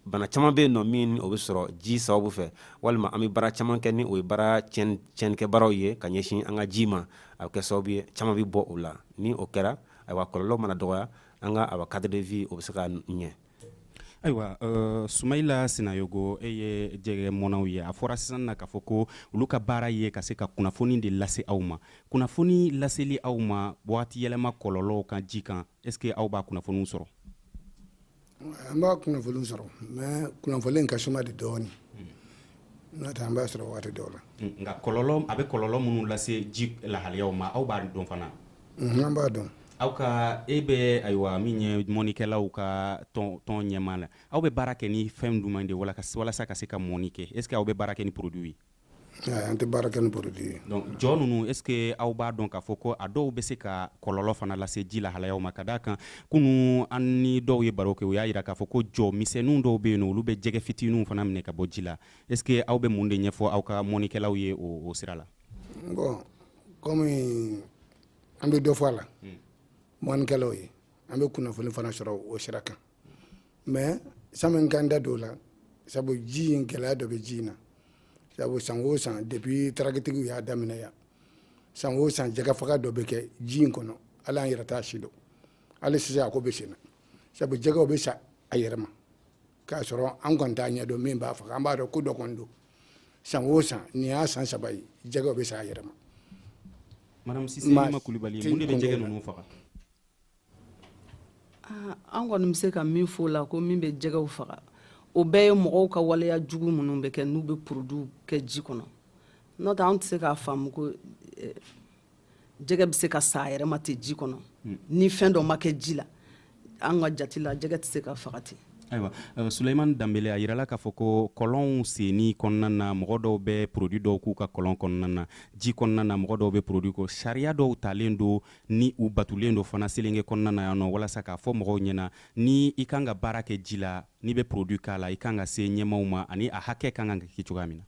bana caman bɛ yen nɔ min o bɛ sɔrɔ ji sababu fɛ walima an bɛ baara caman kɛ ni o ye baara tiɲɛnikɛbaaraw ye ka ɲɛsin an ka ji ma a bɛ kɛ sababu ye caman bɛ bɔ o la ni o kɛra kɔlɔlɔ mana dɔgɔya an ka cadre de vie o bɛ se ka ɲɛ. Ayiwa Sumayila Sinayogo e ye jɛgɛ mɔnnaw ye a fɔra sisan na k'a fɔ ko olu ka baara ye ka se ka kunnafoni de lase aw ma kunnafoni laseli aw ma waati yɛlɛma kɔlɔlɔw kan ji kan est ce que aw b'a kunnafoniw sɔrɔ. An b'a kunnafoniw sɔrɔ mais kunnafoni in ka suma de dɔɔni n'o tɛ an b'a sɔrɔ waati dɔw la. Nka kɔlɔlɔ a bɛ kɔlɔlɔ minnu lase ji lahaliyaw ma aw b'a dɔn fana. An b'a dɔn. Aw ka e bɛ ayiwa min ye mɔnikɛlaw ka tɔn ɲɛmaa la aw bɛ baara kɛ ni fɛn jumɛn de walasa ka se ka mɔni kɛ est ce que aw bɛ baara kɛ ni produit ye. An tɛ baara kɛ ni produit ye. donc jɔ ninnu est ce que aw b'a dɔn k'a fɔ ko a dɔw bɛ se ka kɔlɔlɔ fana lase ji lahalayaw ma ka d'a kan kunun an ni dɔw ye baro kɛ o y'a jira k'a fɔ ko jɔ misɛnninw dɔw bɛ yen nɔ olu bɛ jɛgɛ fitininw fana minɛ ka bɔ ji la est ce que aw bɛ mun de ɲɛfɔ aw ka mɔnikɛlaw ye o sira la. Bon comme an bɛ dɔ fɔ a la. Mɔnikɛlaw ye an bɛ kunnafoni fana sɔrɔ o sira kan mais sani kan da don o la sabu ji in gɛlɛya dɔ bɛ ji in na sabu san o san depuis tarakitigiw y'a daminɛ yan san o san jɛgɛ faga dɔ bɛ kɛ ji in kɔnɔ hali an yɛrɛ t'a si dɔn hali sisan a ko bɛ sen na sabu jɛgɛw bɛ sa a yɛrɛ ma k'a sɔrɔ an kɔni t'a ɲɛ dɔn min b'a faga an b'a dɔn ko dɔ kɔni don san o san nin y'a san 3 ye jɛgɛw bɛ sa a yɛrɛ ma. Madame Cissé Nima Kulibali mun de bɛ jɛgɛ ninnu faga. An kɔni bɛ se ka min fɔ o la ko min bɛ jɛgɛw faga o bɛɛ ye mɔgɔw ka waleya jugu minnu bɛ kɛ n'u bɛ produit kɛ ji kɔnɔ n'o tɛ an tɛ se k'a faamu ko jɛgɛ bɛ se ka sa a yɛrɛ ma ten ji kɔnɔ ni fɛn dɔ ma kɛ ji la an ka jate la jɛgɛ tɛ se ka faga ten. ayiwa Suleiman Dambele a yirala k'a fɔ ko kɔlɔnw senni kɔnɔna na mɔgɔ dɔw bɛ produit dɔw k'u ka kɔlɔn kɔnɔna na ji kɔnɔna na mɔgɔ dɔw bɛ produit ko sariya dɔw talen don ni u batulen don fana selenge kɔnɔna na yan nɔ walasa k'a fɔ mɔgɔw ɲɛna ni i kan ka baara kɛ ji la n'i bɛ produit k'a la i kan ka se ɲɛmaw ma ani a hakɛ kan ka kɛ cogoya min na.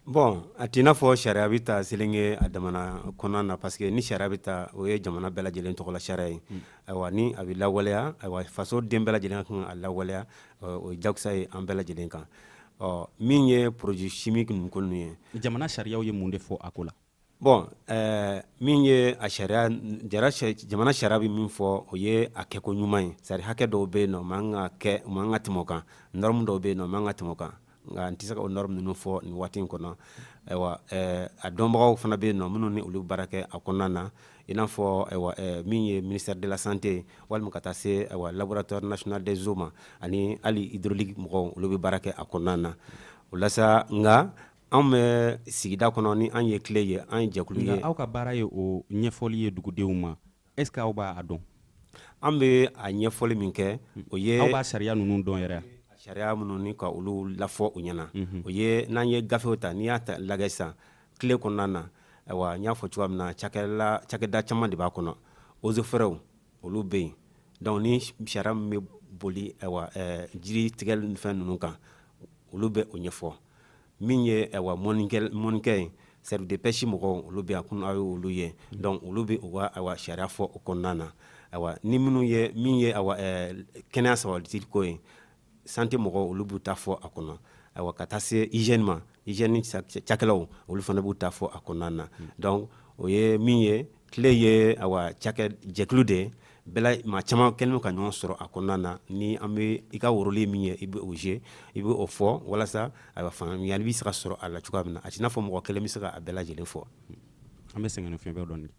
Bon a t'i n'a fɔ sariya bɛ ta selenge a damana kɔnɔna na parce que ni sariya bɛ ta o ye jamana bɛɛ lajɛlen tɔgɔla sariya ye ayiwa ni a bɛ lawaleya ayiwa faso den bɛɛ lajɛlen kan a lawaleya o ye jakusa ye an bɛɛ lajɛlen kan min ye produit chimique ninnu ko ninnu ye jamana sariyaw ye mun de fɔ a ko la. Bon min ye a sariya jamana sariya bɛ min fɔ o ye a kɛko ɲuman ye c'est à dire hakɛ dɔw bɛ yen nɔ man ka tɛmɛ o kan norme dɔw bɛ yen nɔ man ka tɛmɛ o kan nka n tɛ se ka o norme ninnu fɔ nin waati in kɔnɔ ayiwa a dɔnbagaw fana bɛ yen nɔ minnu ni olu baara kɛ a kɔnɔna na i n'a fɔ ayiwa min ye ministère de la santé walima ka taa se ayiwa laboratoire national des eaux ma ani hali hydraulique mɔgɔw olu bɛ baara kɛ a kɔnɔna na o la sa nka anw bɛ sigida kɔnɔ ni an ye tile ye an ye jɛkulu ye. nka aw ka baara ye o ɲɛfɔli ye dugudenw ma est ce que aw b'a dɔn. an bɛ a ɲɛfɔli min kɛ o ye. aw b'a sariya ninnu dɔn yɛrɛ. sariya minnu ni ka olu lafɔ u ɲɛna o ye n'an ye gafew ta n'i y'a lagɛ sisan tile kɔnɔna na ayiwa n y'a fɔ cogoya min na cakɛda caman de b'a kɔnɔ eaux et forêts olu bɛ yen donc ni sariya min bɛ boli ayiwa jiri tigɛli ni fɛn ninnu kan olu bɛ o ɲɛfɔ min ye ayiwa mɔnikɛ ye service de pêche mɔgɔw olu bɛ yan kun aw ye olu ye donc olu bɛ u ka ayiwa sariya fɔ o kɔnɔna na ayiwa ni minnu ye min ye ayiwa kɛnɛya sabati ko ye santé mɔgɔw olu b'u ta fɔ a kɔnɔ ayiwa ka taa se hygiène ma hygiène cakɛlaw olu fana b'u ta fɔ a kɔnɔna na donc o ye min ye tile ye ayiwa jɛkulu de ye maa caman kɛlen ka ɲɔgɔn sɔrɔ a kɔnɔna na ni an bɛ i ka woroli min ye i bɛ o jouer i bɛ o fɔ walasa ayiwa faamuyali bɛ se ka sɔrɔ a la cogoya min na a t'i n'a fɔ mɔgɔ kelen bɛ se ka a bɛɛ lajɛlen fɔ. an bɛ sɛgɛnnafiɲɛ bɛɛ dɔɔnin.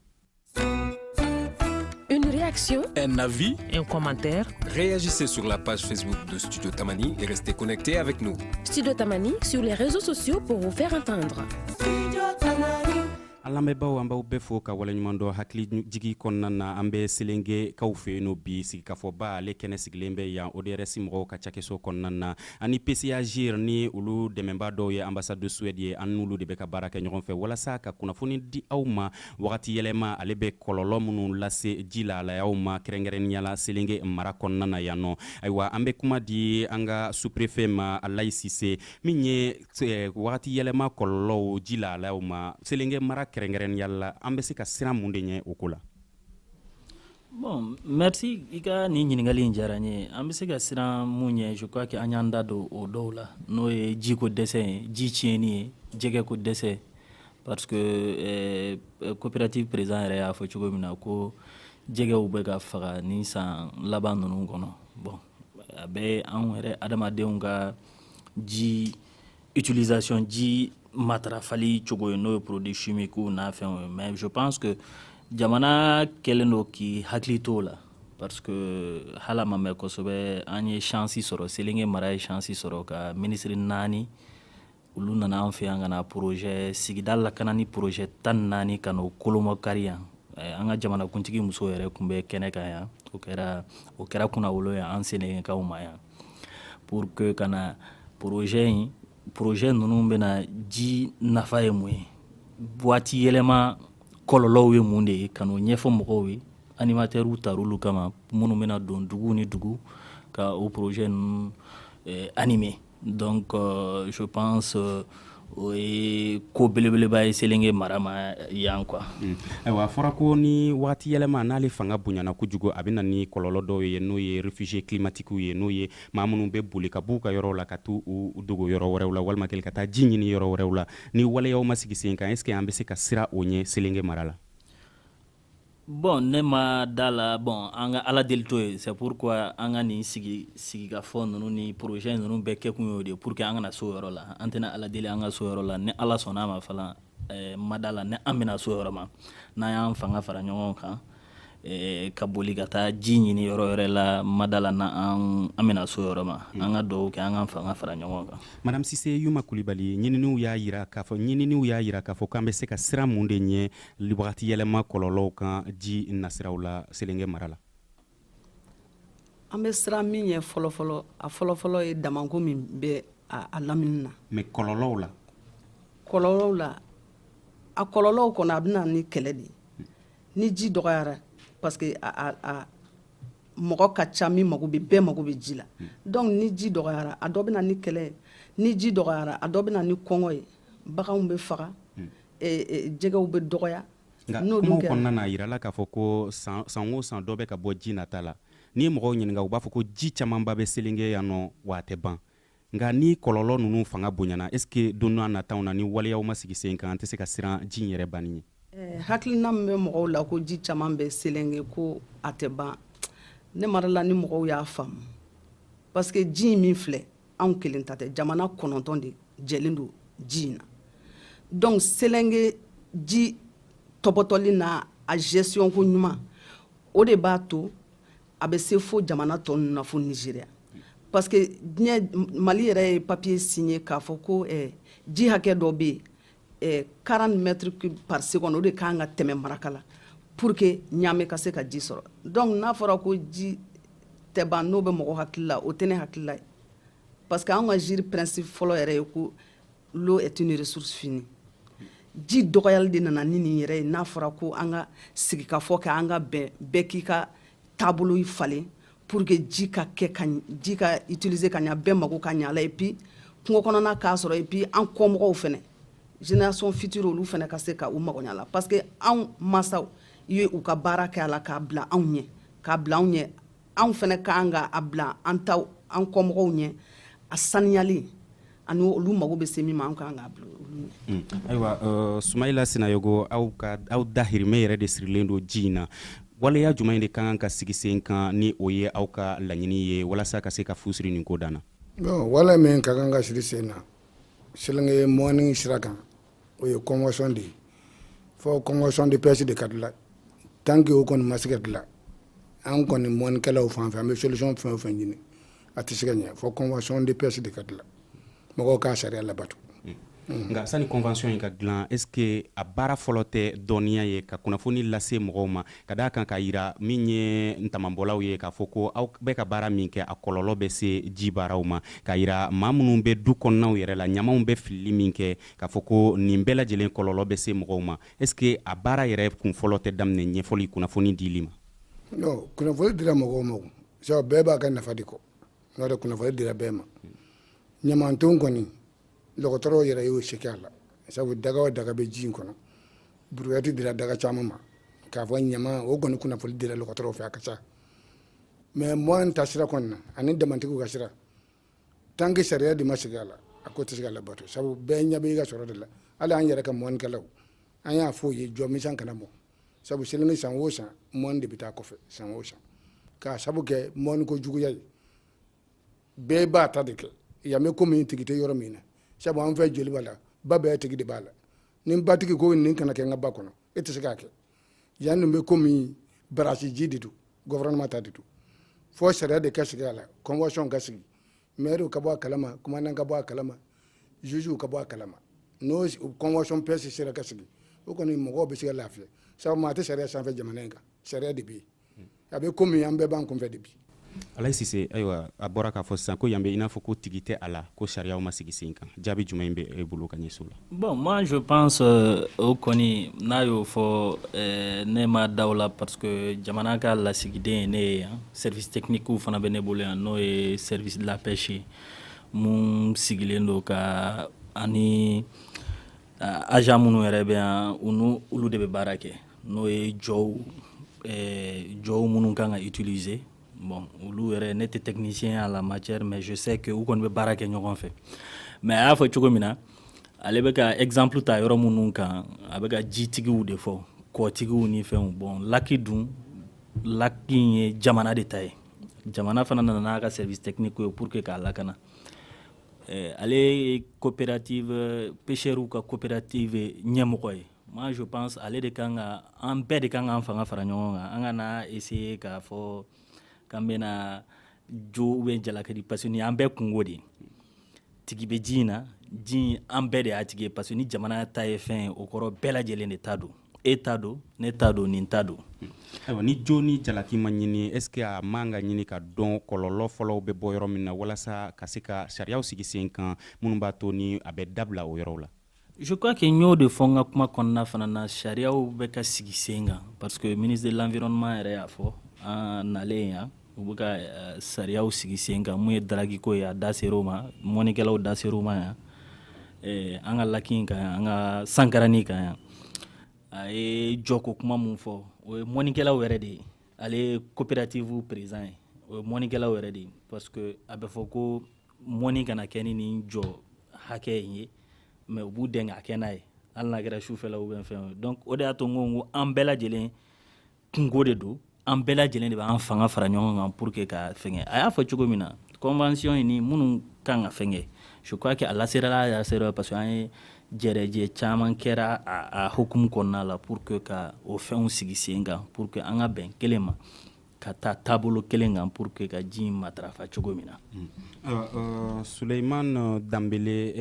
Une réaction, un avis, un commentaire. Réagissez sur la page Facebook de Studio Tamani et restez connectés avec nous. Studio Tamani sur les réseaux sociaux pour vous faire entendre. an lamɛnbaaw an b'aw bɛɛ fo ka waleɲuman dɔ hakili jigi kɔnɔna na an bɛ selenge kaw fɛ yen nɔ bi sigikafɔba ale kɛnɛ sigilen bɛ yan ODRS mɔgɔw ka cakɛso kɔnɔna na ani PCAGIR ni olu dɛmɛba dɔw ye ambassade de Suède ye an n'olu de bɛ ka baara kɛ ɲɔgɔn fɛ walasa ka kunnafoni di aw ma wagati yɛlɛma ale bɛ kɔlɔlɔ minnu lase ji lahalayaw ma kɛrɛnkɛrɛnnenya la selenge mara kɔnɔna na yan nɔ ayiwa an bɛ kuma di an ka sous-préfet ma Alayi Sise min ye wagati yɛlɛma kɔlɔlɔw ji lahalayaw ma selenge mara kɛrɛnkɛrɛnnenya la an bɛ se ka siran mun de ɲɛ o ko la. Bon, merci i ka nin ɲininkali in diyara n ye an bɛ se ka siran mun ɲɛ je crois que an y'an da don o dɔw la n'o ye jiko dɛsɛ ye ji tiɲɛni ye jɛgɛko dɛsɛ parce que coopérative président yɛrɛ y'a fɔ cogo min na ko jɛgɛw bɛ ka faga ni san laban ninnu kɔnɔ bon a bɛ anw yɛrɛ adamadenw ka ji utilisation ji matarafali cogo ye n'o ye produit chimique n'a fɛnw ye mais je pense que jamana kɛlen do k'i hakili t'o la parce que hala ma mɛn kosɛbɛ an ye chance sɔrɔ selenge mara ye chance sɔrɔ ka ministre 4 olu nana an fɛ yan ka na projet sigida lakanani projet 14 ka n'o kolomɔ kari yan an ka jamanakuntigi muso yɛrɛ tun bɛ kɛnɛ kan yan o kɛra kunnawolo ye an senegekaw ma yan pour que ka na projet ninnu bɛna ji nafa ye mun ye waati yɛlɛma kɔlɔlɔw ye mun de ye ka n'o ɲɛfɔ mɔgɔw ye animateurs tar'olu kama minnu bɛna don dugu ni dugu ka o projet ninnu animer donc je pense o ye ko belebeleba ye selenge mara ma yan quoi. ayiwa a fɔra ko ni waati yɛlɛma n'ale fanga bonyana kojugu a bɛ na ni kɔlɔlɔ dɔw ye n'o ye réfugiés climatiques ye n'o ye maa minnu bɛ boli ka b'u ka yɔrɔw la ka t'u dogo yɔrɔ wɛrɛw la walima kelen ka taa ji ɲini yɔrɔ wɛrɛw la ni waleyaw ma sigi sen kan est ce que an bɛ se ka sira o ɲɛ selenge mara la. Bon ne ma da la bon an ka ala deli to ye c'est pourquoi an ka nin sigikafɔ ninnu ni projet ninnu bɛɛ kɛ kun y'o de pour que an kana so yɔrɔ la an tɛna ala deli an ka so yɔrɔ la ni ala sɔnna a ma fana ma da la ni an bɛna so yɔrɔ ma n'an y'an fanga fara ɲɔgɔn kan ka boli ka taa ji ɲini yɔrɔ yɛrɛ la madala na an bɛna so yɔrɔ ma an ka dɔw kɛ an ka fanga fara ɲɔgɔn kan. Madame Cissé Yuma Kulibali, ɲininiw y'a yira k'a fɔ k'an bɛ se ka sira mun de ɲɛ wagati yɛlɛma kɔlɔlɔw kan ji nasiraw la Selenge mara la. An bɛ sira min ɲɛ fɔlɔfɔlɔ a fɔlɔfɔlɔ ye damako min bɛ a lamini na. Mais kɔlɔlɔw la a kɔlɔlɔw kɔnɔ a bɛna ni kɛlɛ de ye ni ji dɔgɔyara parce que mɔgɔ ka ca min bɛɛ mago bɛ ji la donc ni ji dɔgɔyara a dɔ bɛna ni kɛlɛ ni ji dɔgɔyara a dɔ bɛna ni kɔngɔ ye baganw bɛ faga jɛgɛw bɛ dɔgɔya. Nka kumaw kɔnɔna na a yirala k'a fɔ ko san o san dɔ bɛ ka bɔ ji nata la n'i ye mɔgɔw ɲininka u b'a fɔ ko ji camanba bɛ Selenge yan nɔ wa a tɛ ban nka ni kɔlɔlɔ ninnu fanga bonyana est ce que don n'a nataw na ni waleyaw ma sigi sen kan an tɛ se ka siran ji in yɛrɛ banni ye. Hakilina min bɛ mɔgɔw la ko ji caman bɛ Selenge ko a tɛ ban ne marala ni mɔgɔw y'a faamu parce que ji min filɛ anw kelen ta tɛ jamana 9 de jɛlen don ji in na donc Selenge ji tɔbɔtɔli na a gestion ko ɲuman o de b'a to a bɛ se fo jamana tɔ ninnu na fo Nigeria parce que Mali yɛrɛ ye papier signé k'a fɔ ko ji hakɛ dɔ bɛ yen 40 mètres cubes par seconde o de kan ka tɛmɛ maraka la pour que Ɲame ka se ka ji sɔrɔ donc n'a fɔra ko ji tɛ ban n'o bɛ mɔgɔ hakili la o tɛ ne hakili la parce que an ka jiri principe fɔlɔ yɛrɛ ye ko l'eau est une ressource finie ji dɔgɔyali de nana ni nin yɛrɛ ye n'a fɔra ko an ka sigi ka fɔ kɛ an ka bɛɛ k'i ka taabolo falen pour que ji ka utiliser ka ɲa bɛɛ mago ka ɲa la et puis kungo kɔnɔna k'a sɔrɔ et puis an kɔmɔgɔw fɛnɛ génération future olu fɛnɛ ka se ka u mago ɲa la parce que anw masaw ye u ka baara kɛ a la k'a bila anw ɲɛ anw fɛnɛ k'an ka a bila an kɔmɔgɔw ɲɛ a saniyali ani olu mago bɛ se min ma an k'an ka bila olu ɲɛ. Ayiwa Sumayila Sinayogo aw dahirimɛ yɛrɛ de sirilen don ji in na waleya jumɛn de kan ka sigi sen kan ni o ye aw ka laɲini ye walasa ka se ka fusiri nin ko dan na. Bon wala min ka kan ka siri sen na Selenge mɔni sira kan o ye convention de ye fo convention de pêche de ka dilan tant que o kɔni ma se ka dilan an kɔni mɔnikɛlaw fan fɛ an bɛ solution fɛn o fɛn ɲini a tɛ se ka ɲɛ fo convention de pêche de ka dilan mɔgɔw k'a sariya labato. Nka sani convention in ka dilan est ce que a baara fɔlɔ tɛ dɔnniya ye ka kunnafoni lase mɔgɔw ma ka d'a kan k'a yira min ye ntamabɔlaw ye k'a fɔ ko aw bɛ ka baara min kɛ a kɔlɔlɔ bɛ se ji baaraw ma k'a yira maa minnu bɛ du kɔnɔnaw yɛrɛ la ɲamaw bɛ filili min kɛ k'a fɔ ko nin bɛɛ lajɛlen kɔlɔlɔ bɛ se mɔgɔw ma est ce que a baara yɛrɛ kun fɔlɔ tɛ daminɛ ɲɛfɔli kunnafoni dili ma. Non kunnafoni dira mɔgɔw ma sabu bɛɛ b'a ka nafa de kɔ n'o tɛ kunnafoni dira bɛɛ ma ɲamanton kɔni dɔgɔtɔrɔw yɛrɛ y'o seki a la sabu daga o daga bɛ ji in kɔnɔ buruyati dira daga caman ma k'a fɔ ɲama o kɔni kunnafoni dira dɔgɔtɔrɔw fɛ a ka ca mais mɔni ta sira kɔni na ani damantigiw ka sira tant que sariya de ma segi a la a ko tɛ se ka labato sabu bɛɛ ɲɛ bɛ i ka sɔrɔ de la hali an yɛrɛ ka mɔnikɛlaw an y'a fɔ o ye jɔ misan kana mɔ sabu Selenge san o san mɔni de bɛ taa kɔfɛ san o san k'a sabu kɛ mɔni ko juguya ye bɛɛ b'a ta de kɛ yamɛ ko min tigi tɛ yɔrɔ min na sabu an fɛ joli b'a la ba bɛɛ tigi de b'a la ni batigi ko nin kana kɛ n ka ba kɔnɔ e tɛ se k'a kɛ yan nin bɛ ko min barasi ji de don gouvernement ta de don fo sariya de ka sigi a la convention ka sigi maire ka bɔ a kalama commandant ka bɔ a kalama juge ka bɔ a kalama n'o convention pɛsi sera ka sigi o kɔni mɔgɔw bɛ se ka lafiya sabu maa tɛ sariya sanfɛ jamana in kan sariya de bɛ yen a bɛ ko min an bɛɛ b'an kunfɛ de bi. Alayi Sise ayiwa a bɔra k'a fɔ sisan ko yan bɛ i n'a fɔ ko tigi tɛ a la ko sariyaw ma sigi sen kan jaabi jumɛn bɛ e bolo ka ɲɛsin o la. Bon moi je pense o kɔni n'a y'o fɔ ne ma da o la parce que jamana ka lasigiden ye ne ye yan service technique fana bɛ ne bolo yan n'o ye service de la pêche ye mun sigilen don ka ani agent minnu yɛrɛ bɛ yan olu de bɛ baara kɛ n'o ye jɔw minnu kan ka utiliser. Bon, olu yɛrɛ ne tɛ technicien à la matière mais je sais que u kɔni bɛ baara kɛ ɲɔgɔn fɛ mais a y'a fɔ cogo min na ale bɛ ka exemple ta yɔrɔ minnu kan a bɛ ka jitigiw de fɔ kɔtigiw ni fɛnw bon laki dun laki ye jamana de ta ye jamana fana nana n'a ka service technique ye pour que k'a lakana ale ye coopérative pêcheurs ka coopérative ɲɛmɔgɔ ye moi je pense aller de kan en bɛɛ de kan k'an fanga fara ɲɔgɔn kan an kana essayer k'a fɔ k'an bɛna jo ou bien jalakadi parce que ni an bɛɛ kungo de tigi bɛ ji in na ji an bɛɛ de y'a tigi parce que ni jamana ta ye fɛn ye o kɔrɔ bɛɛ lajɛlen de ta don e ta don ne ta don nin ta don. Ayiwa ni jo ni jalaki ma ɲini est ce que a man ka ɲini ka dɔn kɔlɔlɔ fɔlɔw bɛ bɔ yɔrɔ min na walasa ka se ka sariyaw sigi sen kan minnu b'a to ni a bɛ dabila o yɔrɔw la. Je crois que n y'o de fɔ n ka kuma kɔnɔna fana na sariyaw bɛ ka sigi sen kan parce que ministre de l'environnement yɛrɛ y'a fɔ an nalen yan u bɛ ka sariyaw sigi sen kan mun ye daragi ko ye a da ser'o ma mɔnikɛlaw da ser'o ma yan an ka laki kan yan an ka sankarani kan yan a ye jɔko kuma mun fɔ o ye mɔnikɛlaw yɛrɛ de ye ale ye coopérative président ye o ye mɔnikɛlaw yɛrɛ de ye parce que a bɛ fɔ ko mɔni kana kɛ ni nin jɔ hakɛ ye mais u b'u dɛn ka kɛ n'a ye hali n'a kɛra sufɛla ou bien fɛn donc o de y'a to n ko an bɛɛ lajɛlen kungo de don an bɛɛ lajɛlen de b'an fanga fara ɲɔgɔn kan pour que ka fɛngɛ a y'a fɔ cogo min na convention in ni minnu kan ka fɛngɛ je crois que a lasera parce que an ye jɛrɛjɛ caman kɛra a hukumu kɔnɔna la pour que ka o fɛnw sigi sen kan pour que an ka bɛn kelen ma ka taa taabolo kelen kan pour que ka ji matarafa cogo min na. Suleiman Dambele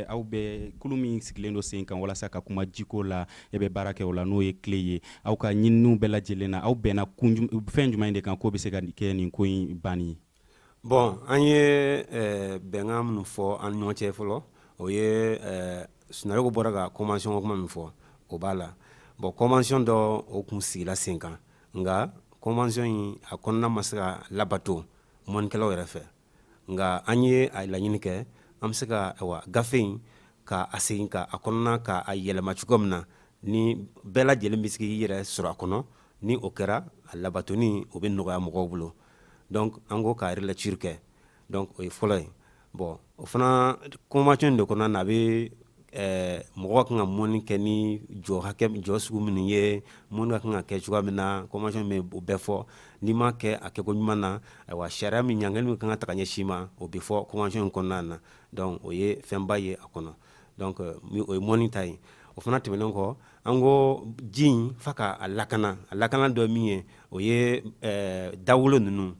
aw bɛ kulu min sigilen do sen kan walasa ka kuma jiko la e bɛ baara kɛ o la n'o ye tile ye aw ka ɲininiw bɛɛ lajɛlen na aw bɛnna fɛn jumɛn de kan k'o bɛ se ka kɛ nin ko in banni ye. Bon an ye bɛnkan minnu fɔ an ɲɔgɔn cɛ fɔlɔ o ye Sunayoko bɔra ka convention kuma min fɔ o b'a la bon convention dɔ o kun sigila sen kan nka convention in a kɔnɔna ma se ka labato mɔnikɛlaw yɛrɛ fɛ nka an ye a laɲini kɛ an bɛ se ka gafe in ka a segin ka a kɔnɔna ka a yɛlɛma cogo min na ni bɛɛ lajɛlen bɛ se k'i yɛrɛ sɔrɔ a kɔnɔ ni o kɛra a labatoni o bɛ nɔgɔya mɔgɔw bolo donc an ko ka relecture kɛ donc o ye fɔlɔ ye bon o fana convention de kɔnɔna na a bɛ mɔgɔ kan ka mɔni kɛ ni jɔ sugu minnu ye mɔni ka kan ka kɛ cogoya min na convention bɛ o bɛɛ fɔ n'i ma kɛ a kɛko ɲuman na ayiwa sariya min ɲangɛli min kan ka ta ka ɲɛsin ma o bɛ fɔ convention in kɔnɔna na donc o ye fɛnba ye a kɔnɔ donc o ye mɔni ta ye o fana tɛmɛnen kɔ an ko ji in fa ka a lakana dɔ min ye o ye dawolo ninnu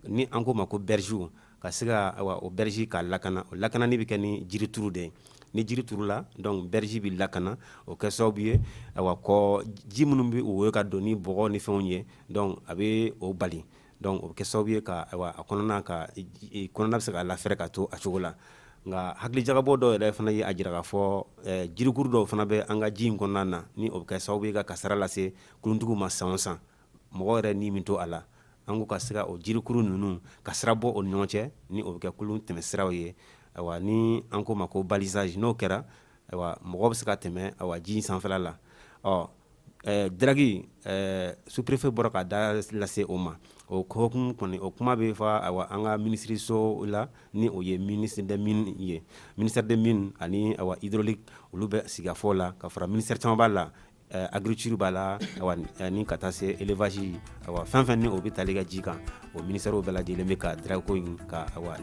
ni an ko ma ko bergew ka se ka o berge ka lakana o lakanani bɛ kɛ ni jirituru de ye ni jiri turu la donc berge bi lakana o kɛ sababu ye kɔ ji minnu bɛ o ye ka don ni bɔgɔ ni fɛnw ye donc a bɛ o bali donc o bɛ kɛ sababu ye ka a kɔnɔna bɛ se ka lafɛrɛ ka to a cogo la nka hakilijagabɔ dɔw yɛrɛ fana ye a jira k'a fɔ jirikuru dɔw fana bɛ an ka ji in kɔnɔna na ni o bɛ kɛ sababu ye ka kasara lase kuluntigiw ma san o san mɔgɔ yɛrɛ ni min to a la an ko ka se ka o jirikuru ninnu kasara bɔ o ni ɲɔgɔn cɛ ni o bɛ kɛ kulun tɛmɛsiraw ye ni an ko ma ko balisage n'o kɛra mɔgɔ bɛ se ka tɛmɛ ji sanfɛla la Draghi sous-préfet bɔra ka da lase o ma o hokumu kɔni o kuma bɛ fɔ an ka ministériso la ni o ye ministre des mines ye ministère des mines ani hydraulique olu bɛ sigafɔ la ka fara ministère caman b'a la agriculture b'a la ni ka taa se élevage fɛn fɛn ni o bɛ tali ka ji kan o ministère bɛɛ lajɛlen bɛ ka Draghi ko in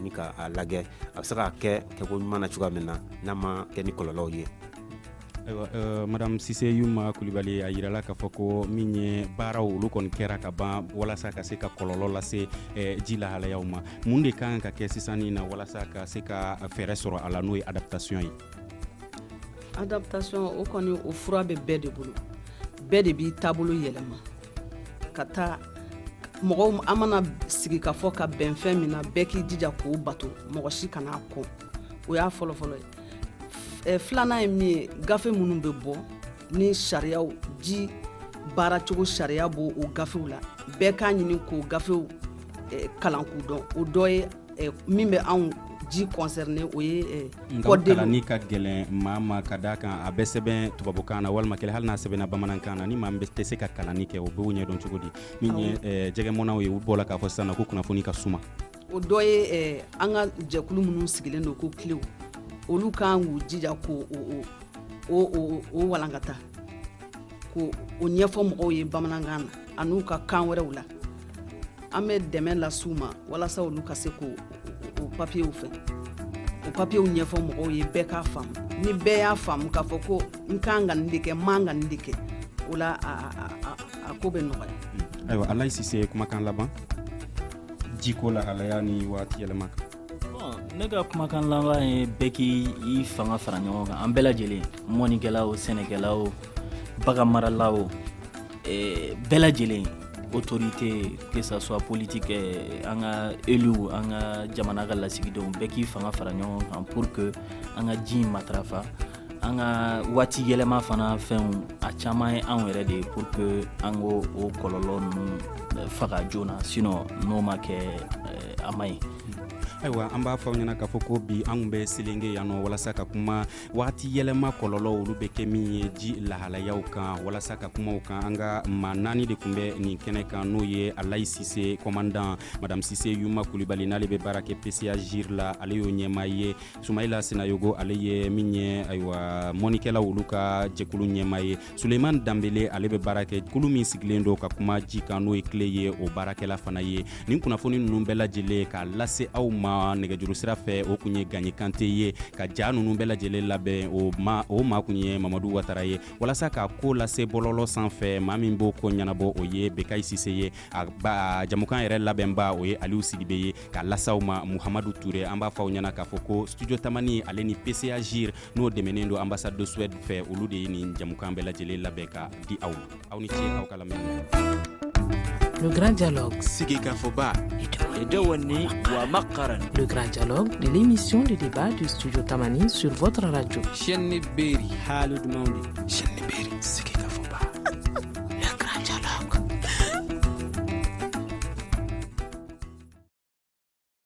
ni ka a lajɛ a bɛ se ka kɛko ɲuman na cogoya min na n'a ma kɛ ni kɔlɔlɔw ye. Madame Cissé Yuma Kulibali a yirala k'a fɔ ko min ye baaraw olu kɔni kɛra ka ban walasa ka se ka kɔlɔlɔ lase ji lahalayaw ma mun de kan ka kɛ sisan na walasa ka se ka fɛɛrɛ sɔrɔ a la n'o ye adaptation ye. Adaptation o kɔni o fura bɛ bɛɛ de bolo bɛɛ de b'i taabolo yɛlɛma ka taa mɔgɔw an mana sigi ka fɔ ka bɛn fɛn min na bɛɛ k'i jija k'o bato mɔgɔ si kana kɔ o y'a fɔlɔfɔlɔ ye. Filanan ye min ye gafe minnu bɛ bɔ ni sariyaw ji baara cogo sariya b'o o gafew la bɛɛ k'a ɲini k'o gafew kalan k'u dɔn o dɔ ye min bɛ anw ji concerné o ye kalani ka gɛlɛn maa ma ka d'a kan a bɛ sɛbɛn tubabukan na walima kɛlɛ hali n'a sɛbɛnna bamanankan na ni maa min tɛ se ka kalani kɛ o b'o ɲɛdɔn cogo di min ye jɛgɛmɔnaw ye u bɔra k'a fɔ sisan ko kunnafoni ka suma o dɔ ye an ka jɛkulu minnu sigilen don ko kilew olu kan k'u jija ko o walankata ko o ɲɛfɔ mɔgɔw ye bamanankan na an'u ka kan wɛrɛw la an bɛ dɛmɛ las'u ma walasa olu ka se ko o papiyew fɛ o papiyew ɲɛfɔ mɔgɔw ye bɛɛ k'a faamu ni bɛɛ y'a faamu k'a fɔ ko n kan ka nin de kɛ n man ka nin de kɛ o la a ko bɛ nɔgɔya. Ayiwa Alayi Sise kumakan laban jiko la halaya ni waati yɛlɛma kan. Ne ka kumakan laban ye bɛɛ k'i fanga fara ɲɔgɔn kan an bɛɛ lajɛlen mɔnikɛlaw sɛnɛkɛlaw bagan maralaw bɛɛ lajɛlen autorité que ça soit politique an ka élu an ka jamana ka lasigidenw bɛɛ k'i fanga fara ɲɔgɔn kan pour que an ka ji matarafa an ka waati yɛlɛma fana fɛnw a caman ye anw yɛrɛ de ye pour que an k'o kɔlɔlɔ ninnu faga joona sinon n'o ma kɛ a man ɲi. Ayiwa an b'a fɔ aw ɲɛna k'a fɔ ko bi an bɛ selenge yan nɔ walasa ka kuma waati yɛlɛma kɔlɔlɔ olu bɛ kɛ min ye ji lahalayaw kan walasa ka kuma o kan an ka maa 4 de tun bɛ nin kɛnɛ kan n'o ye Alayi Sise commandant Madame Sise Yuma Kulibali n'ale bɛ baara kɛ PCA JIR la ale y'o ɲɛmaa ye Sumayila Sinayogo ale ye min ye ayiwa mɔnikɛlaw olu ka jɛkulu ɲɛmaa ye Suleiman Danbele ale bɛ baara kɛ kulu min sigilen don ka kuma ji kan n'o ye tile ye o baarakɛla fana ye nin kunnafoni ninnu bɛɛ lajɛlen k'a lase aw ma nɛgɛjuru sira fɛ o kun ye Gagné Kanté ye ka ja ninnu bɛɛ lajɛlen labɛn o maa kun ye Mamadu Watara ye walasa ka ko lase bɔlɔlɔ sanfɛ maa min b'o ko ɲɛnabɔ o ye Bekayi Sise ye a jamukan yɛrɛ labɛnba o ye Aliou Sidibe ye ka lasaw ma Muhamadu Touré an b'a fɔ aw ɲɛna k'a fɔ ko studio Tamani ale ni PCA JIR n'o dɛmɛnen don ambassade de Suède fɛ olu de ye nin jamukan bɛɛ lajɛlen labɛn ka di aw ma aw ni ce aw ka lamɛn. Le grand dialogue. Le grand dialogue de l'émission de débat du studio Tamani sur votre radio. Shenni Beri Halud Maundi. Shenni Beri Sigi Kafoba.